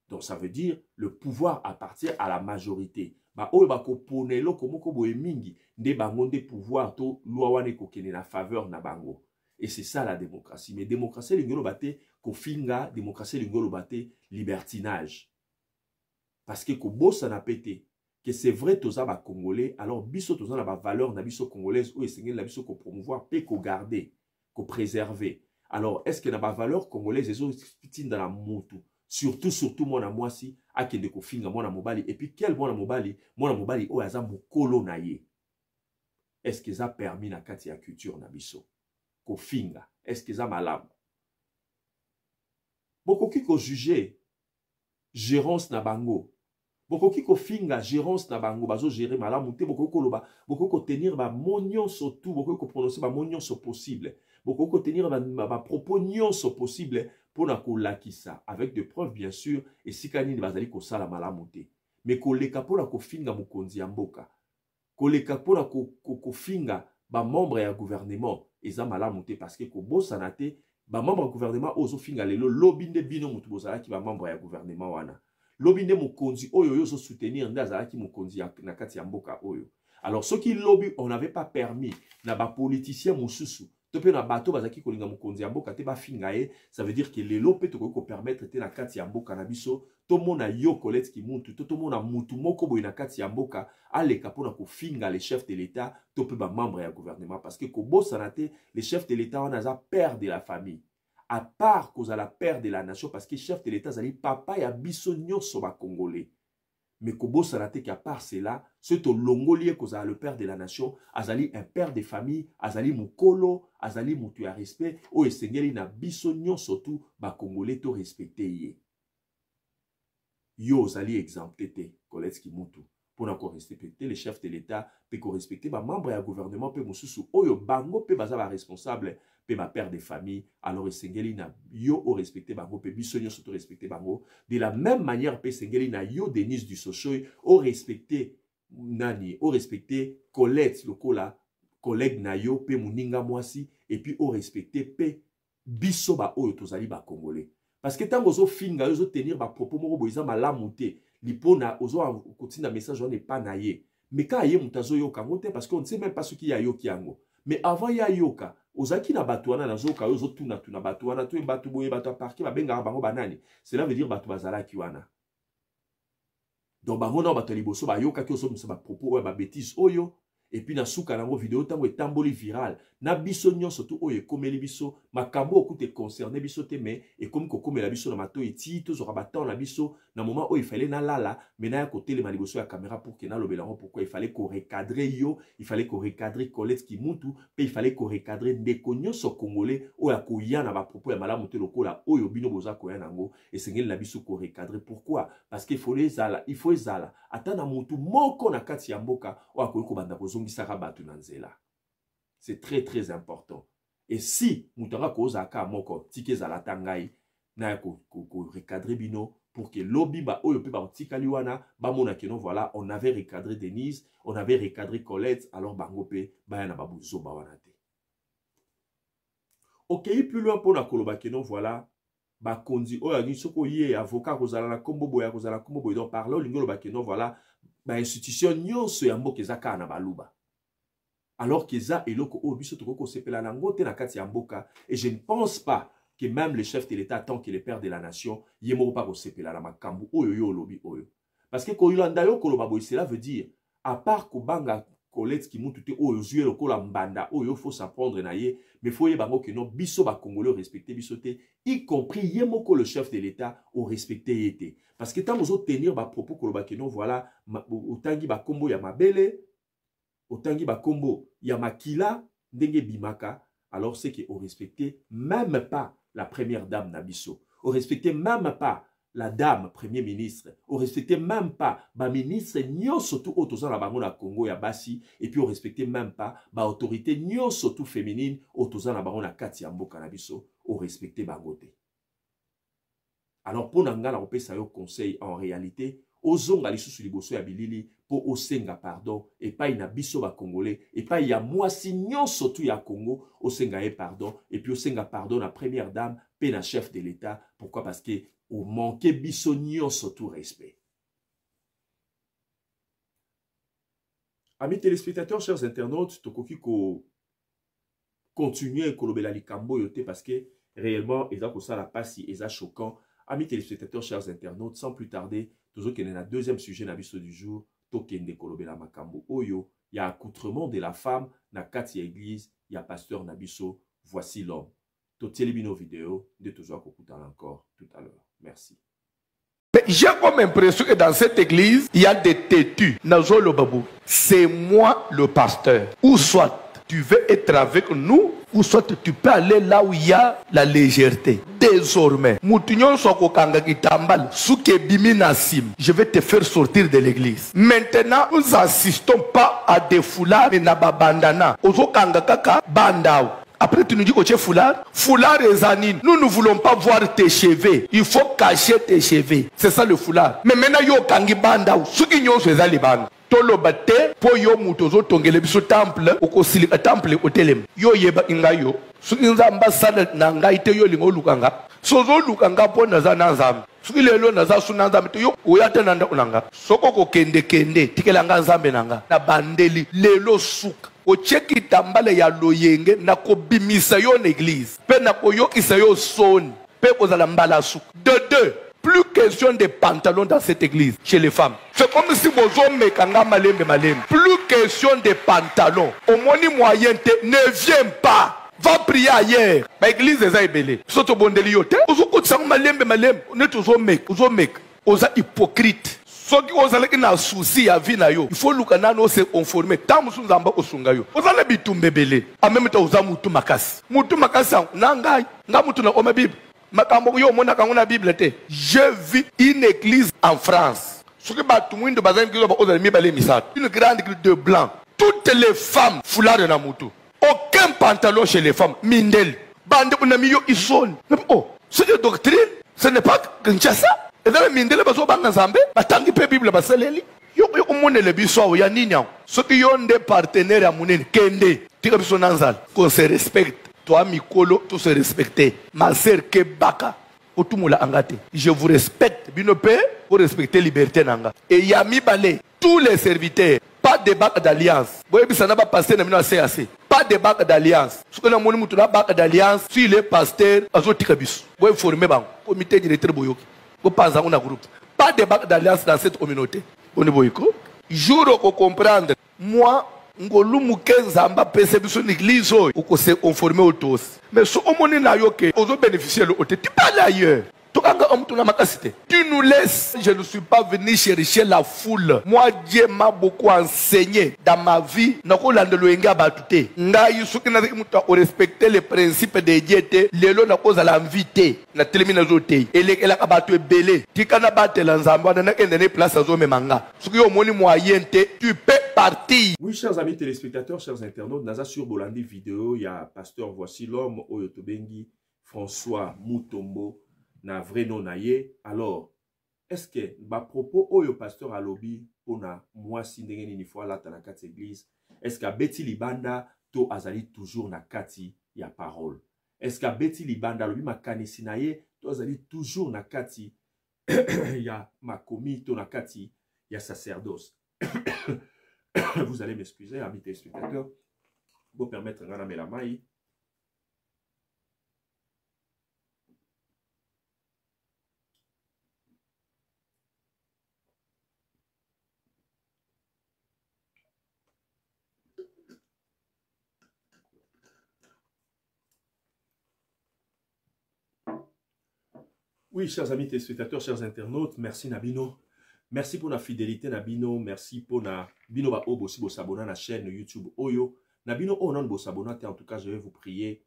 Speaker 1: Donc ça veut dire le pouvoir appartient à la majorité. Ba oyo bako ponelo komoko boye mingi nde bango nde pouvoir to loi wane kokene na faveur na bango. Et c'est ça la démocratie. Mais démocratie lingolo bate kofinga, démocratie lingolo bate libertinage. Parce que ko bossa na pété que c'est vrai toza ba congolais, alors biso toza na ba valeur na biso congolaise ou esengeli na biso ko promouvoir pe ko garder, ko préserver. Alors est-ce que na ba valeur congolaise ezo tinda na mutu? Surtout mwana mwasi akende kofinga mwana mobali et puis quel mwana mobali o aza mokolo na ye. Est-ce que ça permis na kati ya culture na biso kofinga? Est-ce que ça malamu? Bokoki ko juger gérance na bango. Bokoki ko finga gérance na bango bazo gérer malamu te bokoko koloba bokoko tenir ba monyon surtout bokoko prononcer ba monyon so possible. Bokoko tenir ba propos nyonso possible pour na kolakisa avec des preuves bien sûr et sikani bazali ko sala malamu te. Mais koleka pona ko finga mokonzi ya mboka. Koleka pona ko finga ba membre ya gouvernement eza malamu te parce que ko bosana te ba membre ya gouvernement ozo finga lelo lobinde bino mutu bozala ki ba membre ya gouvernement wana. Lobinde mokonzi oyo yo so soutenir ndazala ki mokonzi na kati ya mboka oyo. Alors ceux qui lobby on n'avait pas permis na ba politicien mususu tope na bato bazaki kolinga mokonzi ya mboka te ba fingaye, ça veut dire que lelo pe to ko permettre te na kati ya mboka na biso to mona yo Colette Kimuntu to mona mutu moko boy na kati ya mboka aleka pona ko finga les chefs de l'État to pe ba membre ya gouvernement parce que ko bosana te les chefs de l'État on a père de la famille. À part cause à la père de la nation parce que chef de l'État zali papa ya biso nyonso ba congolais. Mais Kobo Sanate qu'à part cela, c'est au Longolier cause à le père de la nation, azali un père de famille, azali mukolo, azali mutu à respect, o esengeli na biso nyonso surtout ba congolais to respecté ye. Yo zali exempté te, Colette Kimuntu. Pour nous respecter les chefs de l'État, pour respecter les membres du gouvernement, pour nous oyo bango pe baza responsable, pe ba père de famille, alors sengeli na yo o respecter bango pe bisonyo surtout respecter bango. De la même manière pe sengeli na yo Denise du Sochoy o respecter nani, o respecter Colette lokola collègue na yo pe muninga mwasi et puis o respecter pe biso ba oyo tozali ba congolais. Parce que tant ozo finga ozo tenir ba propos moko boiza malamu te. Lipona ozo continue message on n'est pas naïe mais quand aye mutazo yoka ngote parce qu'on ne sait même pas ce qui y a yoki yango mais avant ya yoka ozaki na batuana na zoka ozo tuna tuna batuana to batu boye batu parquet babenga bango banani. Cela veut dire batu bazalaki wana. Donc bango na batu liboso ba yoka ki oso misa ba propos ba bêtise oyo. Et puis na suka nango vidéo tango etamboli viral na biso nyonso tu oyo ekomeli biso makambo okute concerné biso te mais ekomi kokomela biso na mato eti to zora baton na biso na moment oyo il fallait na lala mais na côté les maliboso ya caméra pour que na lobelango pourquoi il fallait qu'on recadrer yo il fallait qu'on recadrer Colette Kimuntu pe il fallait qu'on recadrer ndeko nyonso congolais oyo akoya na ba propos ya malamu te lokola oyo bino boza koya nango et sengeli na biso ko recadrer pourquoi parce qu'il faut les ala il faut ezala atana mutu moko na kati ya mboka oyo akoyiko banda c'est très très important. Et si mutanga koza ka moko tike za la tangai na ko recadrer bino pour que lobby ba oyo pe ba tikali wana ba mona que non voilà on avait recadré Denise, on avait recadré Colette alors bango pe ba na babuzo ba wana te. OK, plus loin pour na koloba que non voilà ba kondi oyo ni soko ye avocat kozala na kombo boya kozala kombo boya donc parler lingolo ba que non voilà ba institution nyonso ya mboka ezaka na baluba. Alors que ça eloko o biso to ko sepela na ngote na kati ya mboka et je ne pense pas que même le chef de l'État tant que le père de la nation yemo pas ko sepela na makambu oyo yo lobi oyo parce que ko yolanda yo koloba boy cela veut dire à part ko banga Colette Kimuntu te oyo zué lokola mbanda oyo faut s'apprendre na ye mais faut ye bango que non biso ba congolais respecter biso te y compris yemo ko le chef de l'État au respecter yete parce que tant vous tenir ba propos koloba que non voilà otangi ba kombo ya mabele otangi ba kombo ya makila ndenge bimaka alors c'est que au respecter même pas la première dame Nabiso au respecter même pas la dame premier ministre au respecter même pas ba ministre nyonso tout autoza na bango na Congo ya basi et puis au respecter même pas ba autorité nyonso tout féminine autoza na bango na kati ya mboka na biso au respecter bango te. Alors pour nanga la opesa yo conseil en réalité ozonga lisusu liboso ya bilili po osenga pardon et pas ina biso ba congolais et pas ya mwasi nyonso tu ya Congo osenga e pardon et puis osenga pardon la première dame pe na chef de l'État. Pourquoi? Parce que o manqué biso nyonso tout respect. Amis téléspectateurs, chers internautes, tokoki ko continuer kolobela likambo yote parce que réellement eza ko sala pasi eza choquant. Amis téléspectateurs, chers internautes, sans plus tarder, toujours qu'il y a un deuxième sujet na biso du jour, tokende kolobela makambo oyo, il y a accoutrement de la femme na kati ya église, il y a pasteur Nabiso, voici l'homme. Totieli bino vidéo, de toujours kokutana encore tout à l'heure. Merci.
Speaker 4: J'ai comme impression que dans cette église, il y a des têtus. Nazolo Babou, c'est moi le pasteur. Ou soit tu veux être avec nous, ou soit tu peux aller là où il y a la légèreté. Désormais, je vais te faire sortir de l'église. Maintenant, nous n'assistons pas à des foulards et nababandana. Après, tu nous dis que tu es foulard. Foulard et zanine. Nous ne voulons pas voir tes cheveux. Il faut cacher tes cheveux. C'est ça le foulard. Mais maintenant, yo kangi banda. Ce qui n'y a pas de banda. Tolo bate po yo mutozo tongele biso temple okosili temple hotelem yo yeba ingayo suki nzamba sala nanga ite yo lingo lukanga sozo lukanga po naza nazam suki lelo naza suna nzambe to yo oyata nanda unanga soko ko kende tikelanga nzambe nanga na bandeli lelo suka ocheki tambale ya loyenge na kobimisa yo na église pe na koyokisa yo soni pe kozala mbala suka de deux. Plus question de pantalons dans cette église, chez les femmes. C'est comme si vos hommes me plus question de pantalons. Au moins moyen, ne viens pas. Va prier ailleurs. L'église est ébélée. Soto bondeliote. On est toujours mec. On est hypocrite. Ceux qui ont un souci à vie, il faut que se conformer. Tant que nous avons osungayo. Vous allez bitumbe belé. En même temps, vous avez mutu makas. Mutu makas, nangai. Nga mutu na oma Bible. Je vis une église en France. Une grande église de blanc. Toutes les femmes foulard de Namutu. Aucun pantalon chez les femmes. Mindel. Bande unamiyo ison. Oh, c'est une doctrine. Ce n'est pas Kinshasa. Et dans le Mindel, baso banga zambe. Batangi pe Bible basaleli. Yo umone le biso ya ninya. Ceux qui ont des partenaires à mounen kende. Tika biso nanzal. Qu'on se respecte. Toi, Mikolo, tout se respecter. Ma sœur Kebaka, je vous respecte. Vous respectez la liberté. Et Yami Balé, tous les serviteurs, pas pas de bac d'alliance. Vous voyez, ça n'a pas passé dans le CAC. Pas de bac d'alliance. Ce qu'on a mon bac d'alliance, si le pasteur, vous voyez, former un comité directeur Boyoki. Vous pensez à un groupe. Pas de bac d'alliance dans cette communauté. Vous voyez, jour où comprendre, moi, ngolu mukenzamba pese biso l'église ou ko se conformer au tous mais so omoni na yo ke ozo bénéficier le hôtel tu parles ailleurs tokanga omtuna makasite tu nous laisses. Je ne suis pas venu chercher la foule. Moi Dieu m'a beaucoup enseigné dans ma vie na ko landelo enga batute ngai soki na mutu o respecter les principes de Dieu te lelo na ko za l'inviter na telemina zote elekela ka batu ebele tikana batela nzamba na kendene place azo memanga soki omoni moyen te tu peux partir.
Speaker 1: Oui, chers amis téléspectateurs, chers internautes, Naza sur Bolandi vidéo, il y a pasteur Voici l'homme, Oyotobengi, François Mutombo, na vrai non naye. Alors, est-ce que ma propos Oyo pasteur à lobby pour na moi si ndenge ni fois là dans la kati église, est-ce qu'à Betty Libanda to azali toujours na kati ya parole? Est-ce qu'à Betty Libanda lobby ma kanisi naye to azali toujours na kati ya ma komi to na kati ya sacerdoce? Vous allez m'excuser, amis téléspectateurs, pour permettre de gagner la maille. Oui, chers amis téléspectateurs, chers internautes, merci Nabino. Merci pour la fidélité Nabino, merci pour la Bino ba obo si vous s'abonnez à la chaîne YouTube Oyo. Nabino o non vous s'abonnez, en tout cas je vais vous prier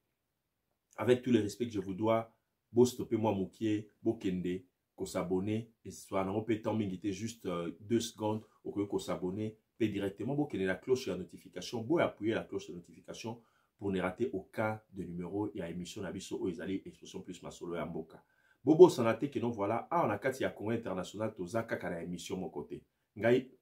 Speaker 1: avec tout le respect que je vous dois. Bo stopper moi moukier, bo kende, ko s'abonner et soit non peut temps m'inviter juste 2 secondes au que ko s'abonner et directement bo kende la cloche de notification, bo appuyer la cloche de notification pour ne rater aucun de numéro et à émission Nabiso o ezali expression plus ma solo ya mboka. Bobo sanate que non voilà on a kati ya Congo international tozaka kala émission mon côté ngai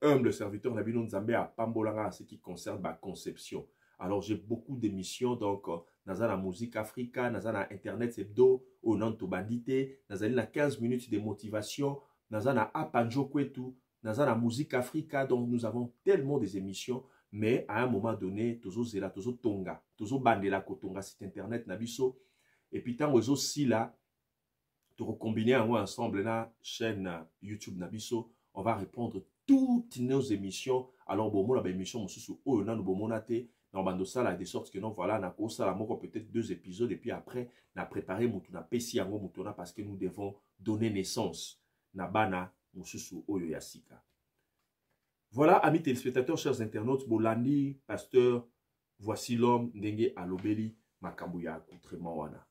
Speaker 1: humble serviteur Nabino Nzambe à Pambolanga en ce qui concerne ma conception. Alors j'ai beaucoup d'émissions donc naza la musique africaine, naza na internet hebdo au nom to bandité, naza na 15 minutes de motivation, naza na apanjo kwetu, naza na musique africaine, donc nous avons tellement des émissions mais à un moment donné tozo zela tozo tonga, tozo bandela kotonga site internet nabiso et puis tant ozo si là de recombiner ensemble la chaîne YouTube Nabiso, on va répondre toutes nos émissions. Alors bon, mon émission mususu o na no bomonate na bando sala de sorte que non voilà na ko sala moko peut-être 2 épisodes et puis après na préparer mutuna pesi yango mutuna parce que nous devons donner naissance na bana mususu oyo yasika. Voilà amis téléspectateurs, chers internautes, Bolandi pasteur Voici l'homme ndenge alobeli makambo ya accoutrement wana.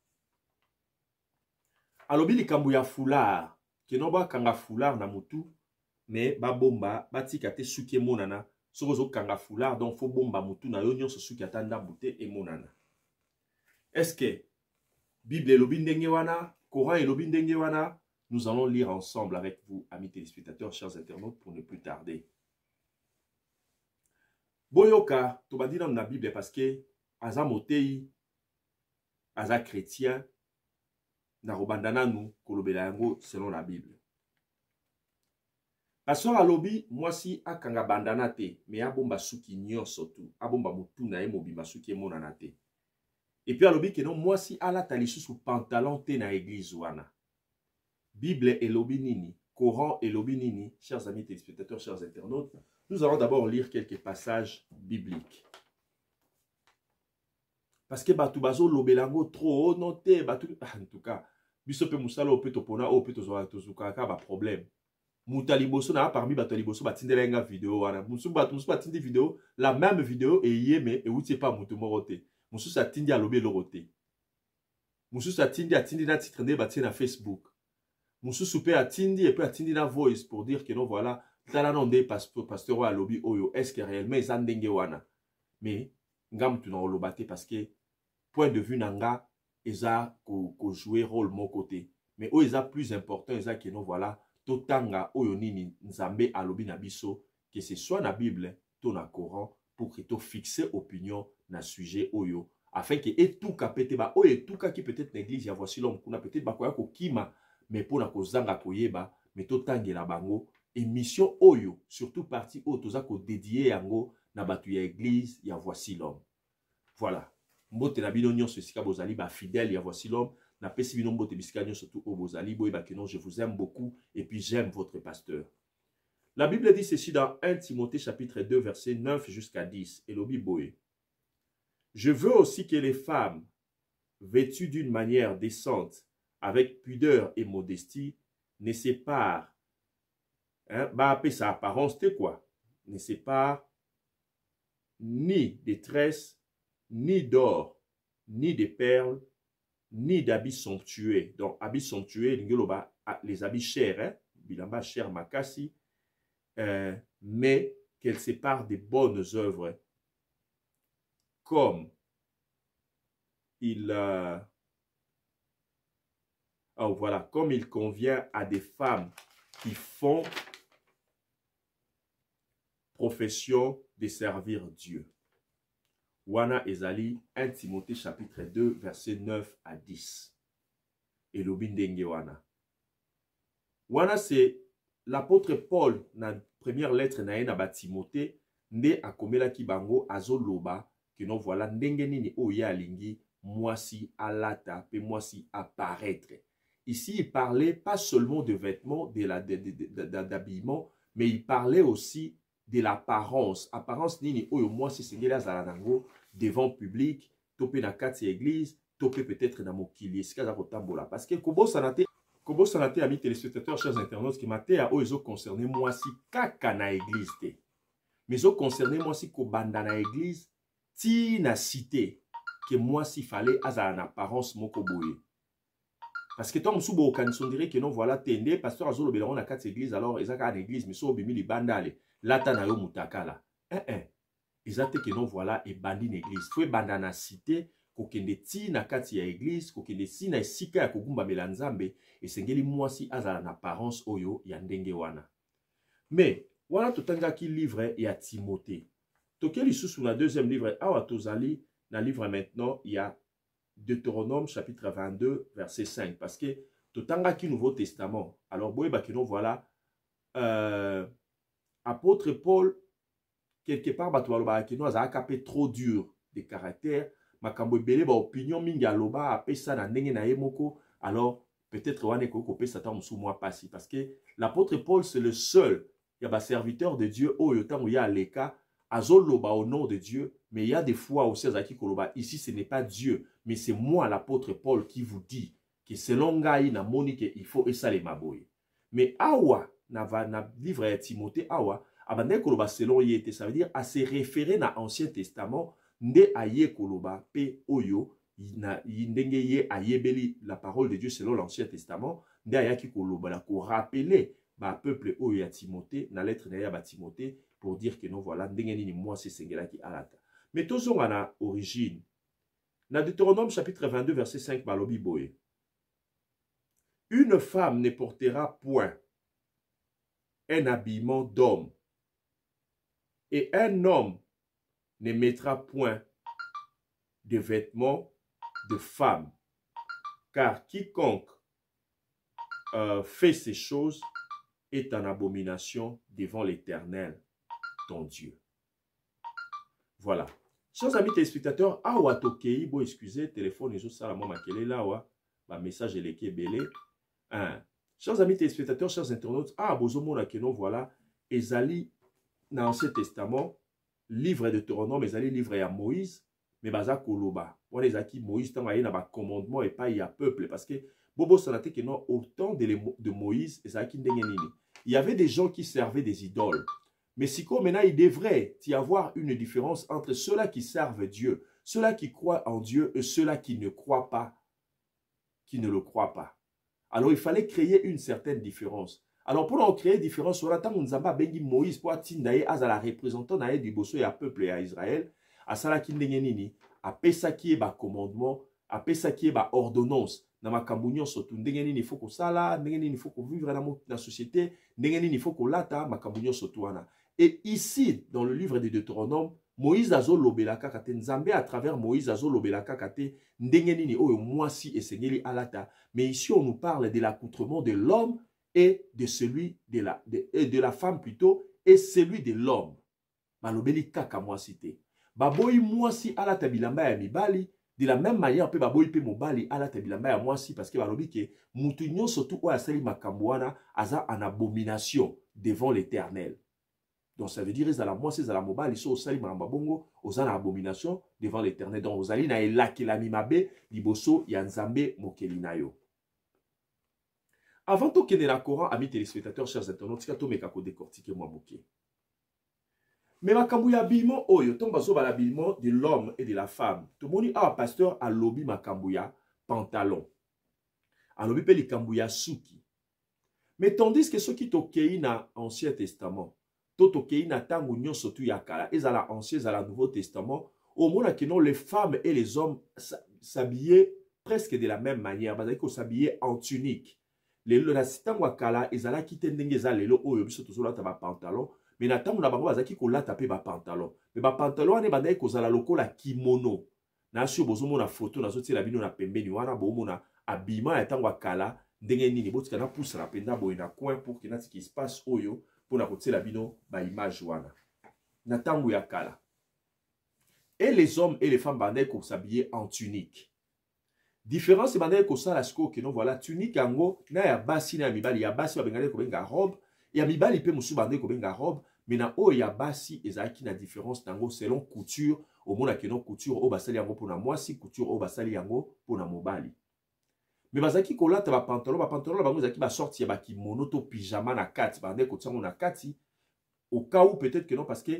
Speaker 1: Alobi likambo ya foulard ke no ba kanga foulard na mutu mais ba bomba batika te suki monana sokozo kanga foulard donc faut bomba mutu na yo nyonso suki atanda bute e monana. Est-ce que Bible elobi ndenge wana, Coran elobi ndenge wana? Nous allons lire ensemble avec vous amis téléspectateurs, chers internautes pour ne plus tarder. Boyoka to bandi dans la Bible parce que aza motei aza chrétien na robandana nous kolobela yango selon la Bible. Pasteur alobi moi si akanga bandana te mais abomba suki nyonso tu abomba mutu na ye mobimba suki emonana te. Et puis alobi que non moi si ala talisu sous pantalon te na église wana. Bible elobi nini, Coran elobi nini, chers amis téléspectateurs, chers internautes, nous allons d'abord lire quelques passages bibliques. Parce que batu bazo lobelango trop noté batu en tout cas biso pe musala o pe topona o pe tozuka ka ba problème mutaliboso na parmi bataliboso batindela nga vidéo wana musu batindi vidéo la même vidéo et yeme et outi pas mutu morote musu sa tindi alobe lorote musu sa tindi atindi na titre ne batie na Facebook musu super atindi et puis atindi na voice pour dire que non voilà tala non de pasteur wa lobby oyo est-ce que réellement ils ndenge wana mais ngam tu na olobate parce que point de vue nanga eza ko jouer rôle mon côté mais o eza plus important eza que non voilà totanga oyo nini nzambe alobi na biso que ce soit na Bible to na Coran pour que to fixer opinion na sujet oyo afin que etuka pete ba oyo etuka qui peut-être l'église ya Voici l'homme kuna peut-être ba koya ko kima mais pour na kozanga koyeba mais totangela bango émission oyo, surtout partie oyo tozako dédié yango na batu ya église ya Voici l'homme. Voilà. Mbote na bino nyonso esika bozali ba fidèle ya Voici l'homme. Na pesi bino mbote bisika nyonso surtout o bozali boye ba kenon je vous aime beaucoup et puis j'aime votre pasteur. La Bible dit ceci dans 1 Timothée chapitre 2 verset 9 jusqu'à 10 et lobi boye. Je veux aussi que les femmes vêtues d'une manière décente avec pudeur et modestie ne séparent sa apparence de quoi? Ne sépare ni des tresses, ni d'or, ni de perles, ni d'habits somptueux. Donc, habits somptueux, les habits chers, bilamba cher makasi, mais qu'elle sépare des bonnes œuvres, comme comme il convient à des femmes qui font profession de servir Dieu. Wana ezali 1 Timothée chapitre 2 verset 9 à 10. Et l'obindenge wana. Wana c'est l'apôtre Paul na première lettre na ye na ba Timothée nde akomela ki bango azoloba que non voilà ndenge nini oya alingi mwasi alata pe mwasi apparaître. Ici il parlait pas seulement de vêtements d'habillement mais il parlait aussi de l'apparence. Apparence nini oyo mwasi sengeli azala nango devant public, topé na kati église, topé peut-être na mokili esika za kotambola parce que kobo sanate amis téléspectateurs chers internautes qui maté a oyo concerné mwasi kaka na église te. Mais zo concerné mwasi ko banda na église ti na cité que mwasi fallait azala na apparence moko boye. Parce que tant msubo kanison dirait que non voilà tende pasteur azolo belon na kati église alors ezaka na église mais so bimi li bandale lata na yo mutakala. Ezate que non voilà et bandi na église. Faut banda na cité kokende ti na kati ya église kokende si na esika ya kogumba melanzambe esengeli mwasi azala na apparence oyo ya ndenge wana. Mais wana totanga ki livre ya Timothée. Tokeli sous na deuxième livre awa tozali na livre maintenant il y a Deutéronome chapitre 22 verset 5 parce que totanga ki Nouveau Testament. Alors boyeba que non voilà apôtre Paul quelque part batwaloba que non azaka pe trop dur de caractère makambo ebele ba opinion mingi aloba apesa na ndenge na ye moko alors peut-être wane ko pesa ta musu moi pasi parce que l'apôtre Paul c'est le seul il y a ba serviteur de Dieu oyo tango ya leka azoloba au nom de Dieu mais il y a des fois aussi azaki koloba ici ce n'est pas Dieu mais c'est moi l'apôtre Paul qui vous dit que selon ngai na moni que il faut esale maboye mais awa na livre ya Timothée awa abande koloba selon yete ça veut dire à se référer na Ancien Testament nde aye koloba pe oyo ndenge ye ayebeli la parole de Dieu selon l'Ancien Testament nde ayaki koloba la ko rappeler ba peuple oyo ya Timothée na lettre na ya ba Timothée pour dire que non voilà ndenge nini moi c'est sengelaki alata mais tozonga na origine na Deutéronome chapitre 22 verset 5 balobi boye une femme ne portera point un habillement d'homme et un homme ne mettra point de vêtements de femme, car quiconque fait ces choses est en abomination devant l'Éternel, ton Dieu. Voilà. Chers amis téléspectateurs, awa tokei, bo excusez, téléphone et ça la moi makele là wa, ba message eleke belé. Chers amis téléspectateurs, chers internautes, bozomo la kenon voilà, ezali dans l'Ancien Testament, livre de Deutéronome, ezali livre ya Moïse, mais baza koloba. On les a qui Moïse tant na ba commandement et pas il y a peuple parce que bobo sanate que non autant de Moïse ezali ki ndenge nini. Il y avait des gens qui servaient des idoles. Mais si comme maintenant il devrait y avoir une différence entre ceux-là qui servent Dieu, ceux-là qui croient en Dieu et ceux-là qui ne croient pas, qui ne le croient pas. Alors il fallait créer une certaine différence. Alors pour en créer différence, on attend Nzamba bengi Moïse pour attindaye à la représentant nae du bosso et à peuple et à Israël, à sala ki ndenge nini, à pesa ki ba commandement, à pesa ki ba ordonnance. Na makambunyo sotu ndenge nini il faut ko sala, ndenge nini il faut ko vivre dans la société, ndenge nini il faut ko lata makambunyo sotu wana. Et ici dans le livre de Deutéronome, Moïse azo lobelaka kate Nzambe à travers Moïse azo lobelaka kate ndenge nini oyo mwasi esengeli alata. Mais ici on nous parle de l'accoutrement de l'homme et de celui de la femme plutôt, et celui de l'homme. Balobeli kaka mwasi te. Baboyi mwasi alata bilamba ya mibali, de la même manière pe baboyi pe mobali alata bilamba ya mwasi, parce que balobi ke mutu nyonso tu oyo asali makambo wana aza en abomination devant l'Éternel. Donc ça veut dire ezala mwasi ezala mobali so osali makambo bongo oza na abomination devant l'Éternel. Donc ozali na elakelami mabe liboso ya Nzambe mokeli na yo. Avant to kende na Coran, amis téléspectateurs, chers internautes, tika to meka ko décortiquer moi moké. Mais makambo ya habillement oyo tomba zo ba l'habillement de l'homme et de la femme. To moni a pasteur a lobi makambo ya pantalon. A lobi pe likambo ya suki. Mais tandis que ceux qui tokei na Ancien Testament, to tokei na tango nyonso tu ya kala, ezala Ancien ezala Nouveau Testament, au mona que non les femmes et les hommes s'habillaient presque de la même manière, parce qu'ils s'habillaient en tunique. Lelo na sitango kala ezala kite ndenge za lelo oyo biso tozolata ba pantalon. Mais na tango na bango bazaki kolata pe ba pantalon. Mais ba pantalon ane bandai kozala lokola kimono. Na sio bozomona photo na zoti la bino na pembeni wana bomona habillement ya tango kala ndenge nini botika na pousse na penda boy na coin pour que nati ki espace oyo pour na kotiela bino ba image wana. Na tango ya kala. Et les hommes et les femmes bandai ko s'habiller en tunique. Différence c'est bandai ko sala sko que non voilà tunique yango na ya basi na ya mibali ya basi ba bengale ko benga robe. Ya mibali pe musu bande ko benga robe, mais na o ya basi ezaki na différence nango selon couture, au mona ke non couture o basali yango pona mwasi, couture o basali yango pona mobali. Mais bazaki ko lata ba pantalon la bango zaki ba sorti ya ba kimono to pyjama na kati, bande ko tsango na kati au cas où peut-être que non parce que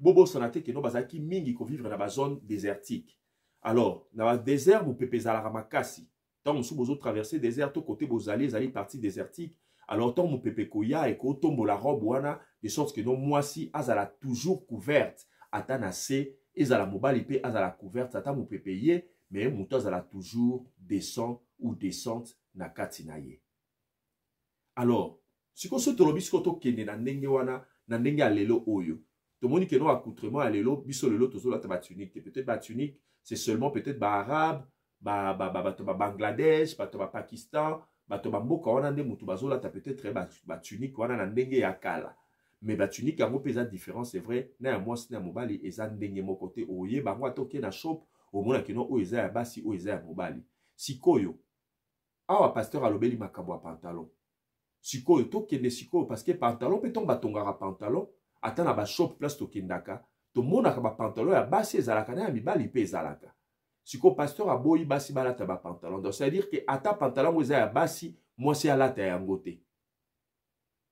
Speaker 1: bobo sanate que non bazaki mingi ko vivre na ba zone désertique. Alors, na ba désert vous pepe zala makasi. Tant musu bozo traverser désert to côté bozali zali partie désertique. Alors, tant mon pépé koya et ko tombe la robe wana, de sorte que non, moi si, azala toujours couverte, atana se, ezala mobali pe azala couverte, ata mon pépé ye, mais mouto azala toujours descend ou descente na katinaye. Alors, si ko se tolobi si koto kende na ndenge wana, na ndenge alelo oyo, to moni ke non accoutrement alelo, biso lelo tozola ta ba tunique, peut-être ba tunique, c'est seulement peut-être ba arabe, ba Bangladesh, ba Pakistan, bato bamboka wana nde mutu bazola ta peut-être ba tunique wana na ndenge ya kala. Mais ba tunique yango peza différence c'est vrai, na ya mwasi na mobali eza ndenge moko te oye bango atoke na shop au mona kino o eza ya basi o eza ya mobali. Sikoyo awa pasteur alobeli makambo ya pantalon. Sikoyo to kende sikoyo parce que pantalon pe tomba tongara pantalon ata na ba shop place to kendaka to mona ka ba pantalon ya basi ezalaka na ya mibali pe ezalaka. Siko pasteur aboyi basi balata ba pantalon. Donc c'est à dire que ata pantalon oza ya basi moi c'est alata ya ngote.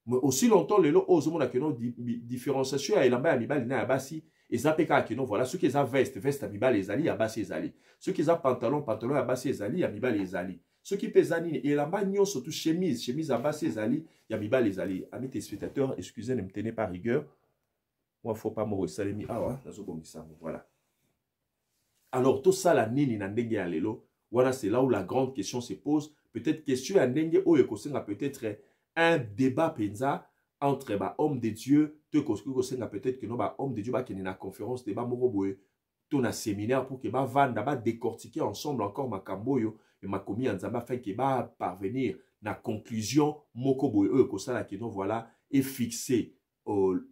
Speaker 1: Mais aussi longtemps lelo ozo mona que non différenciation ya elamba ya mibali na ya basi ezapeka que non voilà ceux qui za veste ya mibali ezali ya basi ezali. Ceux qui za pantalon ya basi ezali ya mibali ezali. Ceux qui pesa nini elamba nyonso tout chemise ya basi ezali ya mibali ezali. Amis téléspectateurs, excusez ne me tenez pas rigueur. Moi faut pas me resalemi awa nazo bongisa voilà. Alors, tout ça, la nini na ndenge ya lelo, voilà, c'est là où la grande question se pose. Peut-être question ya ndenge oyo kosenga peut-être un débat penza entre ba homme de Dieu, te kosenga peut-être que non ba homme de Dieu ba kene na conférence débat moko boye, to na séminaire pour que ba vanda ba décortiquer ensemble encore makambo yo et makomi nzamba afin que ba parvenir na conclusion moko boye oyo kosala que non voilà et fixer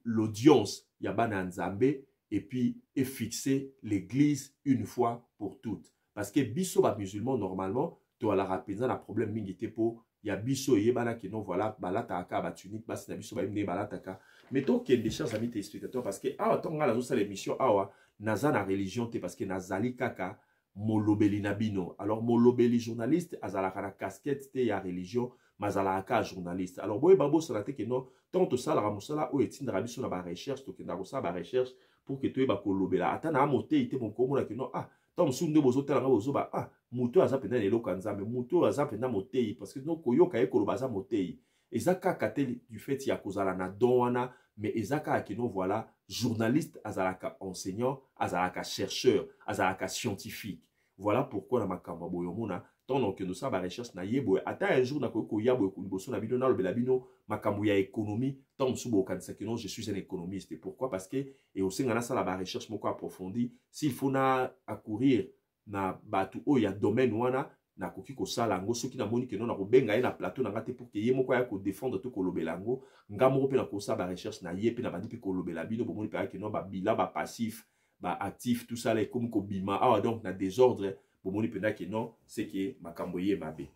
Speaker 1: l'audience ya ba na nzambe. Et puis, et fixer l'église une fois pour toutes. Parce que biso ba musulman, normalement, tu as la rapidement un problème mingité pour, il y a biso et bana qui non, voilà, balata aka, ba tunique, bas na biso ba imne balata aka. Mais toi, qui est des chers amis téléspectateurs, parce que, ah, tant que la l'émission, ah, naza na religion, parce que nazali kaka, molobeli nabino. Alors, molobeli journaliste, azalaka na casquette, te ya religion, mazalaka journaliste. Alors, boy, babo, ça que non, tant que ça, la ramusala, ou est-il rabiso na ba recherche, to que na ba recherche, pour que tu aies kolobela atana amote ite mon komona que non ah tant sunde bozo tala bozo ba ah muto azapenda lelo kanzambe muto azapenda motei parce que non koyoka e kolobaza motei ezaka katel du fait ya kozala na donwana mais ezaka que non voilà journaliste azalaka enseignant azalaka chercheur azalaka scientifique voilà pourquoi na makambo boyomona tant que nous ça ba recherche na yebo ata un jour na ko yabo kuliboso na bino na lobela bino makambo ya économie tant subo kanisa que non je suis un économiste et pourquoi parce que et aussi ngana ça la recherche moko approfondie s'il faut na accourir na batu o ya domaine wana na koki ko sala ngo soki na moni ke non na ko benga na plateau na ngate pour que ye moko ya ko défendre to ko lobela ngo ngamo pe na ko sa ba recherche na ye pe na bandi pe ko lobela bino bo moni pe ke non ba bila ba passif ba actif tout ça là comme ko bima ah donc na désordre bo moni pe na ke non c'est que makambo ye mabe.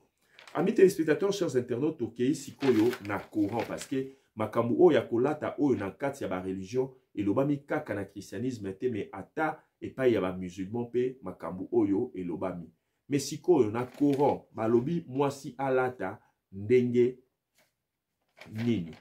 Speaker 1: Amis téléspectateurs, chers internautes, ok sikoyo na courant parce que makambo o ya kolata o na kati ya ba religion et lobami kaka na christianisme te mais ata et pas ya ba musulman pe makambo oyo et lobami. Mais sikoyo na courant balobi mwasi alata ndenge nini.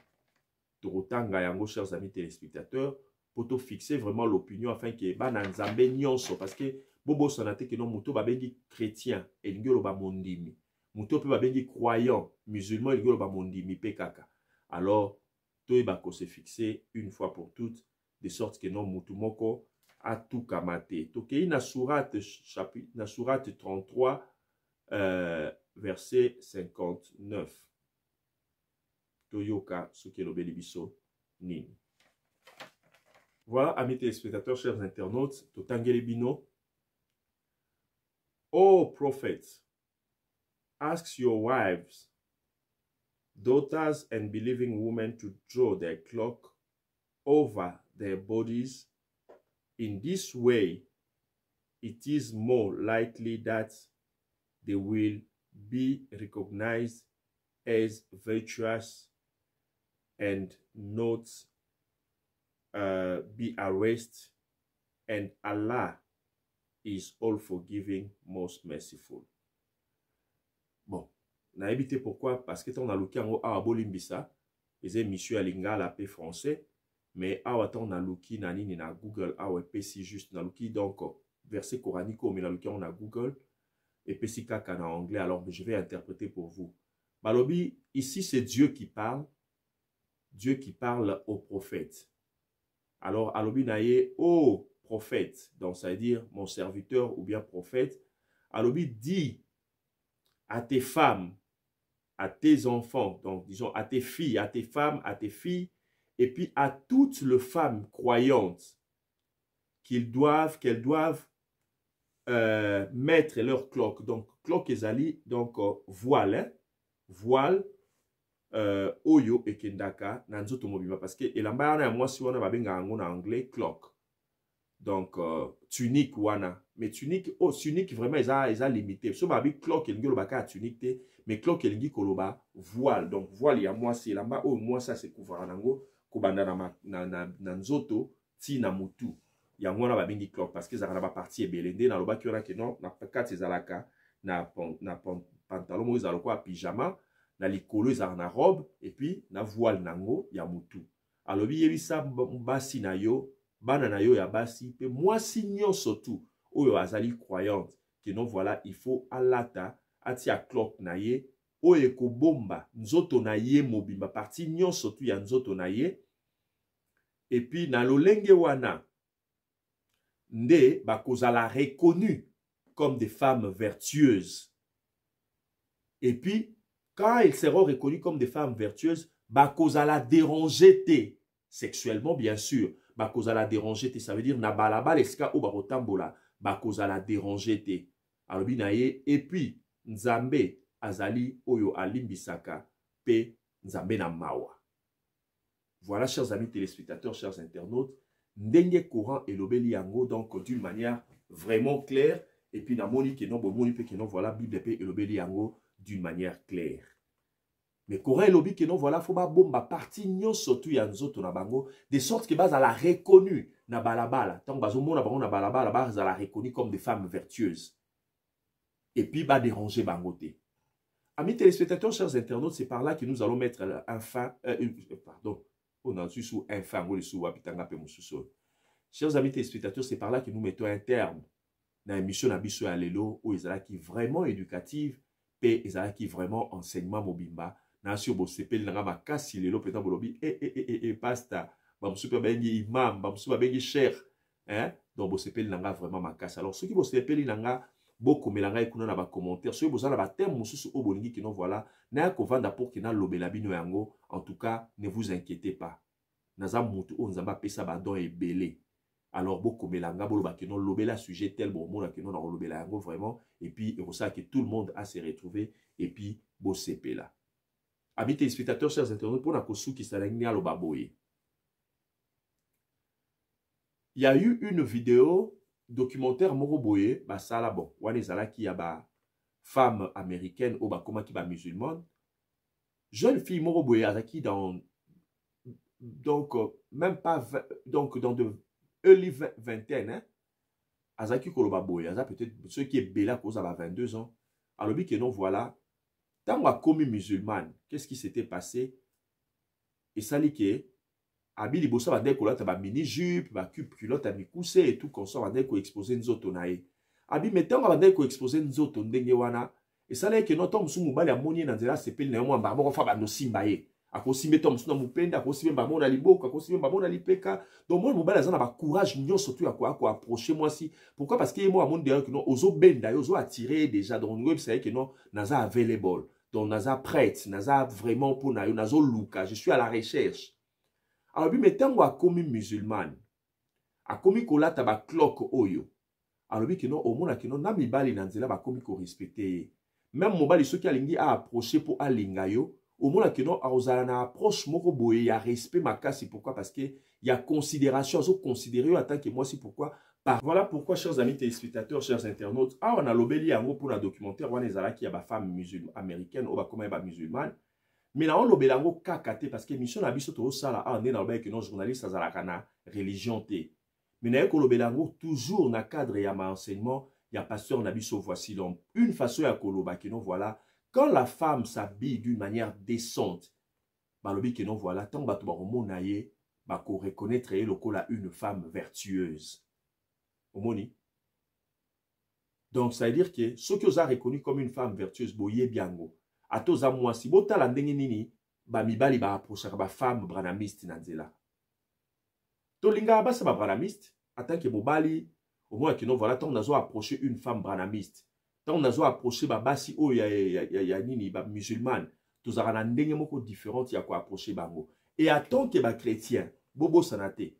Speaker 1: Torotanga yango chers amis téléspectateurs pour te fixer vraiment l'opinion afin que ba na nzambe nyonso parce que bobo sonate que non muto ba bengi chrétien et ngelo ba mondimi. Muto pe ba bengi croyant musulman et ngelo ba mondimi pe kaka. Alors toi ba ko se fixer une fois pour toutes de sorte que non mutu moko a tout kamate. Tokei na sourate chapitre na sourate 33 verset 59. Toyoka soki lobeli biso nini. Voilà, amis téléspectateurs, chers internautes, totangeli bino. Oh prophets, ask your wives, daughters and believing women to draw their cloak over their bodies. In this way, it is more likely that they will be recognized as virtuous and not be arrested, and Allah is all forgiving, most merciful. Bon, na évité pourquoi parce que ton aluki ango a bolimbisa, les monsieur alinga la paix français, mais a ton aluki na nini na Google a ouais si juste na aluki donc verset coranique mais na aluki on a Google et puis si kaka en anglais alors je vais interpréter pour vous. Balobi ici c'est Dieu qui parle au prophète. Alors, alobi naye, oh prophète, donc ça veut dire mon serviteur ou bien prophète, alobi dit à tes femmes, à tes enfants, donc disons à tes filles, à tes femmes, à tes filles, et puis à toutes les femmes croyantes qu'elles doivent mettre leur cloque. Donc, cloque ezali, donc voile, hein, voile, oyo ekendaka na nzoto mobima parce que elamba wana ya mwasi wana babenga yango na anglais clock donc tunique wana mais tunique oh tunique vraiment eza limité so babi clock elingi lobaka tunique te mais clock elingi koloba voile donc voile ya mwasi elamba oyo mwasi se couvre nango kobanda na nzoto ti na mutu yango wana babengi clock parce que ezaka na ba partie ebele nde na lobaki wana ke non na kati ezalaka na pantalon mo ezala kwa pyjama na likolo ezala na robe et puis na voile nango ya mutu alobi yebisa basi na yo bana na yo ya basi pe mwasi nyonso tu oyo azali croyante que non voilà il faut alata atia cloque na ye oyo ekobomba nzoto na ye mobimba parti nyonso tu ya nzoto na ye et puis na lolenge wana nde bakozala reconnu comme des femmes vertueuses et puis quand ils seront reconnus comme des femmes vertueuses, bakozala déranger te sexuellement bien sûr. Bakozala déranger te, ça veut dire na balaba leska ou barotambola, bakozala déranger te. Alobi na ye et puis nzambe azali oyo alimbisaka pe nzambe na mawa. Voilà chers amis téléspectateurs, chers internautes, ndenge courant elobeli yango donc d'une manière vraiment claire et puis na moni ke non bo moni pe ke non voilà Bible pe elobeli yango d'une manière claire. Mais Coran elobi que non voilà faut ba bomba parti nyo surtout ya nzoto na bango de sorte que bas la reconnu na balabala tant bazo mona bango na balabala bas la reconnu comme des femmes vertueuses et puis ba déranger bango te. Amis téléspectateurs, chers internautes, c'est par là que nous allons mettre un fin pardon on a sous un fin ou le sous apitanga pe mususo. Chers amis téléspectateurs, c'est par là que nous mettons un terme na émission na biso ya lelo où ezala qui vraiment éducative pe ezala qui vraiment enseignement mobimba na sur bo sepel na makasi lelo peut-être bolobi pasta ba super bengi imam ba super bengi cher hein donc bo sepel na vraiment makasi. Alors ceux qui bo sepel na beaucoup melanga ekuna na ba commentaire ceux bo za na ba terme mususu o bolingi ki non voilà na ko vanda pour que na lobela bino yango. En tout cas ne vous inquiétez pas naza mutu o nzamba pesa ba don ebele. alors beaucoup melanga boloba que non lobela sujet tel bon mona que non na lobela yango vraiment et puis et ça que tout le monde a se retrouvé et puis bo sepela. Amis téléspectateurs, chers internautes, pour la kosu qui s'alègne à l'obaboye. Il y a eu une vidéo documentaire Moroboye, bah ça là bon, wanezala qui a ba femme américaine ou bah comment qui ba musulmane, jeune fille Moroboye azaki dans donc même pas donc dans de early vingtaine, hein, azaki koloba boye, aza peut-être ceux qui est bella cause à 22 ans, alors que non voilà, tant a commis musulmane, qu'est-ce qui s'était passé? Et ça dit que abi libosa ba ndeko lata ba mini jupe ba culotte a mikuse et tout comme ça ba ndeko exposer nzoto nae abi metango ba ndeko exposer nzoto ndenge wana et ça là que non tom su mubali amoni na nzela sepeli na mwamba moko fa ba no simba ye akosimbe tom su na mupenda akosimbe ba mona liboko akosimbe ba mona lipeka donc moi mubali azana ba courage nyo surtout ya ko approcher moi si pourquoi parce que moi amoni d'ailleurs que non ozo benda yo ozo attirer déjà donc web c'est que non naza available donc naza prête naza vraiment pour na yo nazo luka je suis à la recherche. Alors, mais tant qu'on a commis musulman, a commis kolata ba clock oyo. Alors, que non, au moins, que non, na mibali nanzela ba commis ko respecter. Même mobali ceux qui a lingi a approché pour alinga yo, au moins, que non, a osala na approche moko boye, ya respect makasi. Pourquoi? Parce que y a considération, so considéré en tant que moi, c'est pourquoi. Voilà pourquoi, chers amis téléspectateurs, chers internautes, on a lobeli yango pour la documentaire, on ezala qui a ba femme musulmane américaine, ou ba comment ba musulmane. Mais là, on lobelango kakate parce que mission na biso to sala a né dans le que non journaliste azalaka na religion té. Mais na ko lobelango toujours na cadre ya ma enseignement, ya pasteur na biso voici donc une façon ya koloba que non voilà quand la femme s'habille d'une manière décente, ba lobi que non voilà tant ba to ba romona ye ba ko reconnaître le kola une femme vertueuse. Omoni. Donc ça veut dire que ceux qui ont reconnu comme une femme vertueuse boye biango atoza mwasi botala ndenge nini ba mibali ba approcher ba femme branamiste na nzela to linga ba sa ba branamiste atant que mobali au moins que non voilà tant nazo approcher une femme branamiste tant nazo approcher ba basi o ya nini ba musulmane tozara na ndenge moko différente ya ko approcher bango et attend que ba chrétien bobo sanate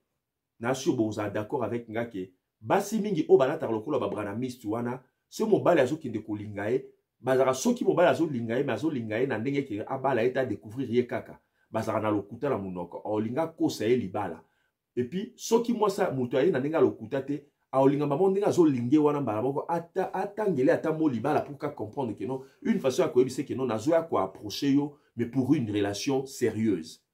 Speaker 1: na sur boza d'accord avec nga ke basi mingi o balata lokola ba branamiste wana ce mobali azo kinde ko lingae bazara soki mobala azo lingaye mais azo lingaye na ndenge ke abala eta découvrir ye kaka bazara na lokuta na munoko olinga kosa ye libala et puis soki moi ça mutoye na ndenge lokuta te olinga mamo ndenge azo linge wana mbala moko atangele ata mo libala pour ka comprendre que non une façon à koyebise que non nazo ya ko approcher yo mais pour une relation sérieuse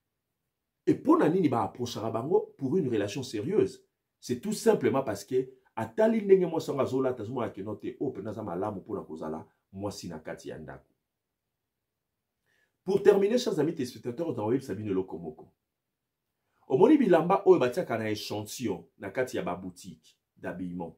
Speaker 1: et pour na nini ba approcher bango pour une relation sérieuse c'est tout simplement parce que atali ndenge mo sanga zo la tazuma ke note o pena za malamu pour na kozala moi si na kati ya ndako. Pour terminer, chers amis téléspectateurs, dans Web Sabine Lokomoko. Au moni bilamba oyo batiaka na échantillon na kati ya ba boutique d'habillement.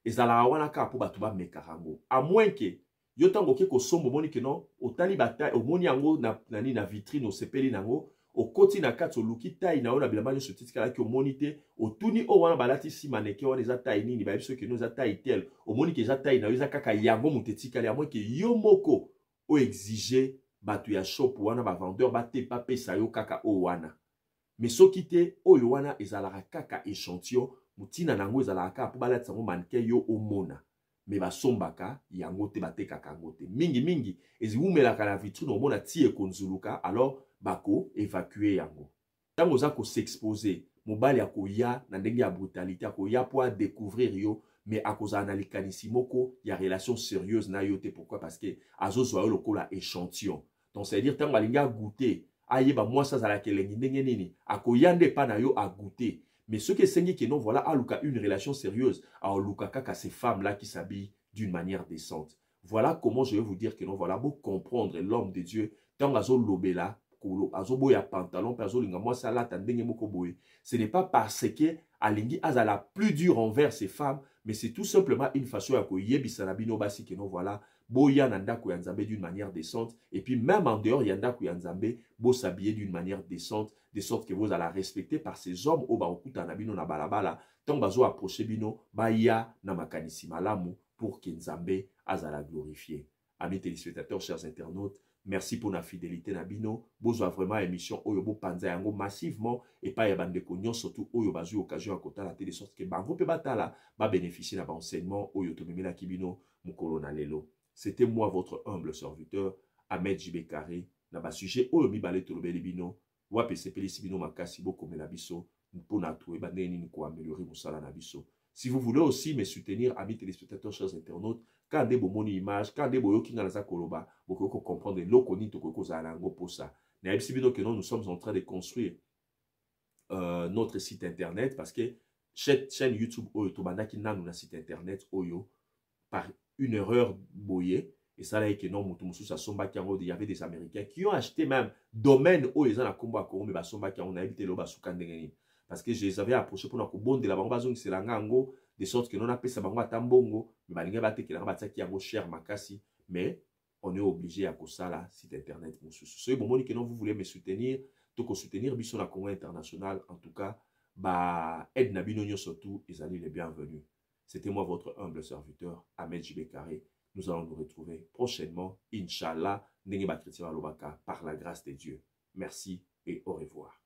Speaker 1: Ezala wana ka po batu ba mekarango. À moins que yo tango ke ko sombo moni ke non otali bataille au moni yango na vitrine au sepeli nango au koti na kati oluki taille na ona bilamba nyo sotika la ki o monite o tuni o wana balati si maneke wana eza taille nini ba biso ke no eza taille tel o moni ke eza taille na yo eza kaka yango mutetika ya moi ke yo moko o exiger batu ya shop wana ba vendeur ba te pa pesa yo kaka o wana mais soki te oyo wana ezalaka kaka échantillon mutina nango ezalaka kaka po balati sango maneke yo o mona mais basombaka yango te batekaka yango te mingi eziwumelaka na vitrine omona ti ekonzuluka alors bako évacuer yango tango za ko s'exposer mobali akoya na ndenge ya brutalité akoya po découvrir yo mais akoza na likanisi moko ya relation sérieuse na yo te pourquoi parce que azozwa yo lokola échantillon donc c'est à dire tango alinga goûter ayeba moi ça zala kelengi ndenge nini akoya nde pa na yo a goûter mais ce qui est sengi que non voilà aluka une relation sérieuse a luka kaka ces femmes là qui s'habillent d'une manière décente. Voilà comment je vais vous dire que non voilà beau comprendre l'homme de Dieu tango azo lobela azoboya pantalon perso linga moi ça là tandenge moko boye ce n'est pas parce que alingi azala plus dur envers ces femmes mais c'est tout simplement une façon ya ko yebisa na bino basi que non voilà boya na ndako ya nzambe d'une manière décente et puis même en dehors ya ndako ya nzambe bo s'habiller d'une manière décente de sorte que vous allez respecter par ces hommes au ba okuta na bino na balabala tant bazo approcher bino baya na makanisi malamu pour que nzambe azala glorifier. Amis téléspectateurs, chers internautes, Merci pour la fidélité Nabino. Bozo a vraiment émission Oyo Bo Panza Yango massivement et pas Yabande Konyon, surtout Oyo Bazu occasion à côté la télé, de sorte que Bango pe batala va bénéficier d'un enseignement Oyo Tomemela Kibino Mukolo Nalelo. C'était moi, votre humble serviteur, Ahmed J.B. Carré. Naba sujet Oyo Mibale Tolobe Libino. Wape Sepeli Sibino Makasi Boko Melabiso. Mpona tout et bandeni ni ko améliorer Moussala Nabiso. Si vous voulez aussi me soutenir, amis téléspectateurs, chers internautes, quand des bonnes images, quand des boyo qui n'ont koloba, vous pouvez comprendre l'okoni to koko zalango pour ça. Que nous sommes en train de construire notre site internet parce que cette chaîne YouTube Oyo Tobanda qui n'a un site internet Oyo par une erreur boyée. Et ça là que non, il y avait des Américains qui ont acheté même domaine Oyo ils ont la combo à Congo mais basomba qui on a évité le basukandengeni. Parce que je les avais approchés pour nous bon de la banque c'est la ngango de sorte que non a payé sa banque à tambongo mais balinga bate qui la bate qui a cher makasi mais on est obligé à cause ça là site internet mon ce bon que non vous voulez me soutenir donc soutenir Bisson la Congo international en tout cas bah aide nabino surtout ils allaient les bienvenus. C'était moi votre humble serviteur Ahmed J.B. Carré. Nous allons nous retrouver prochainement Inch'Allah par la grâce de Dieu. Merci et au revoir.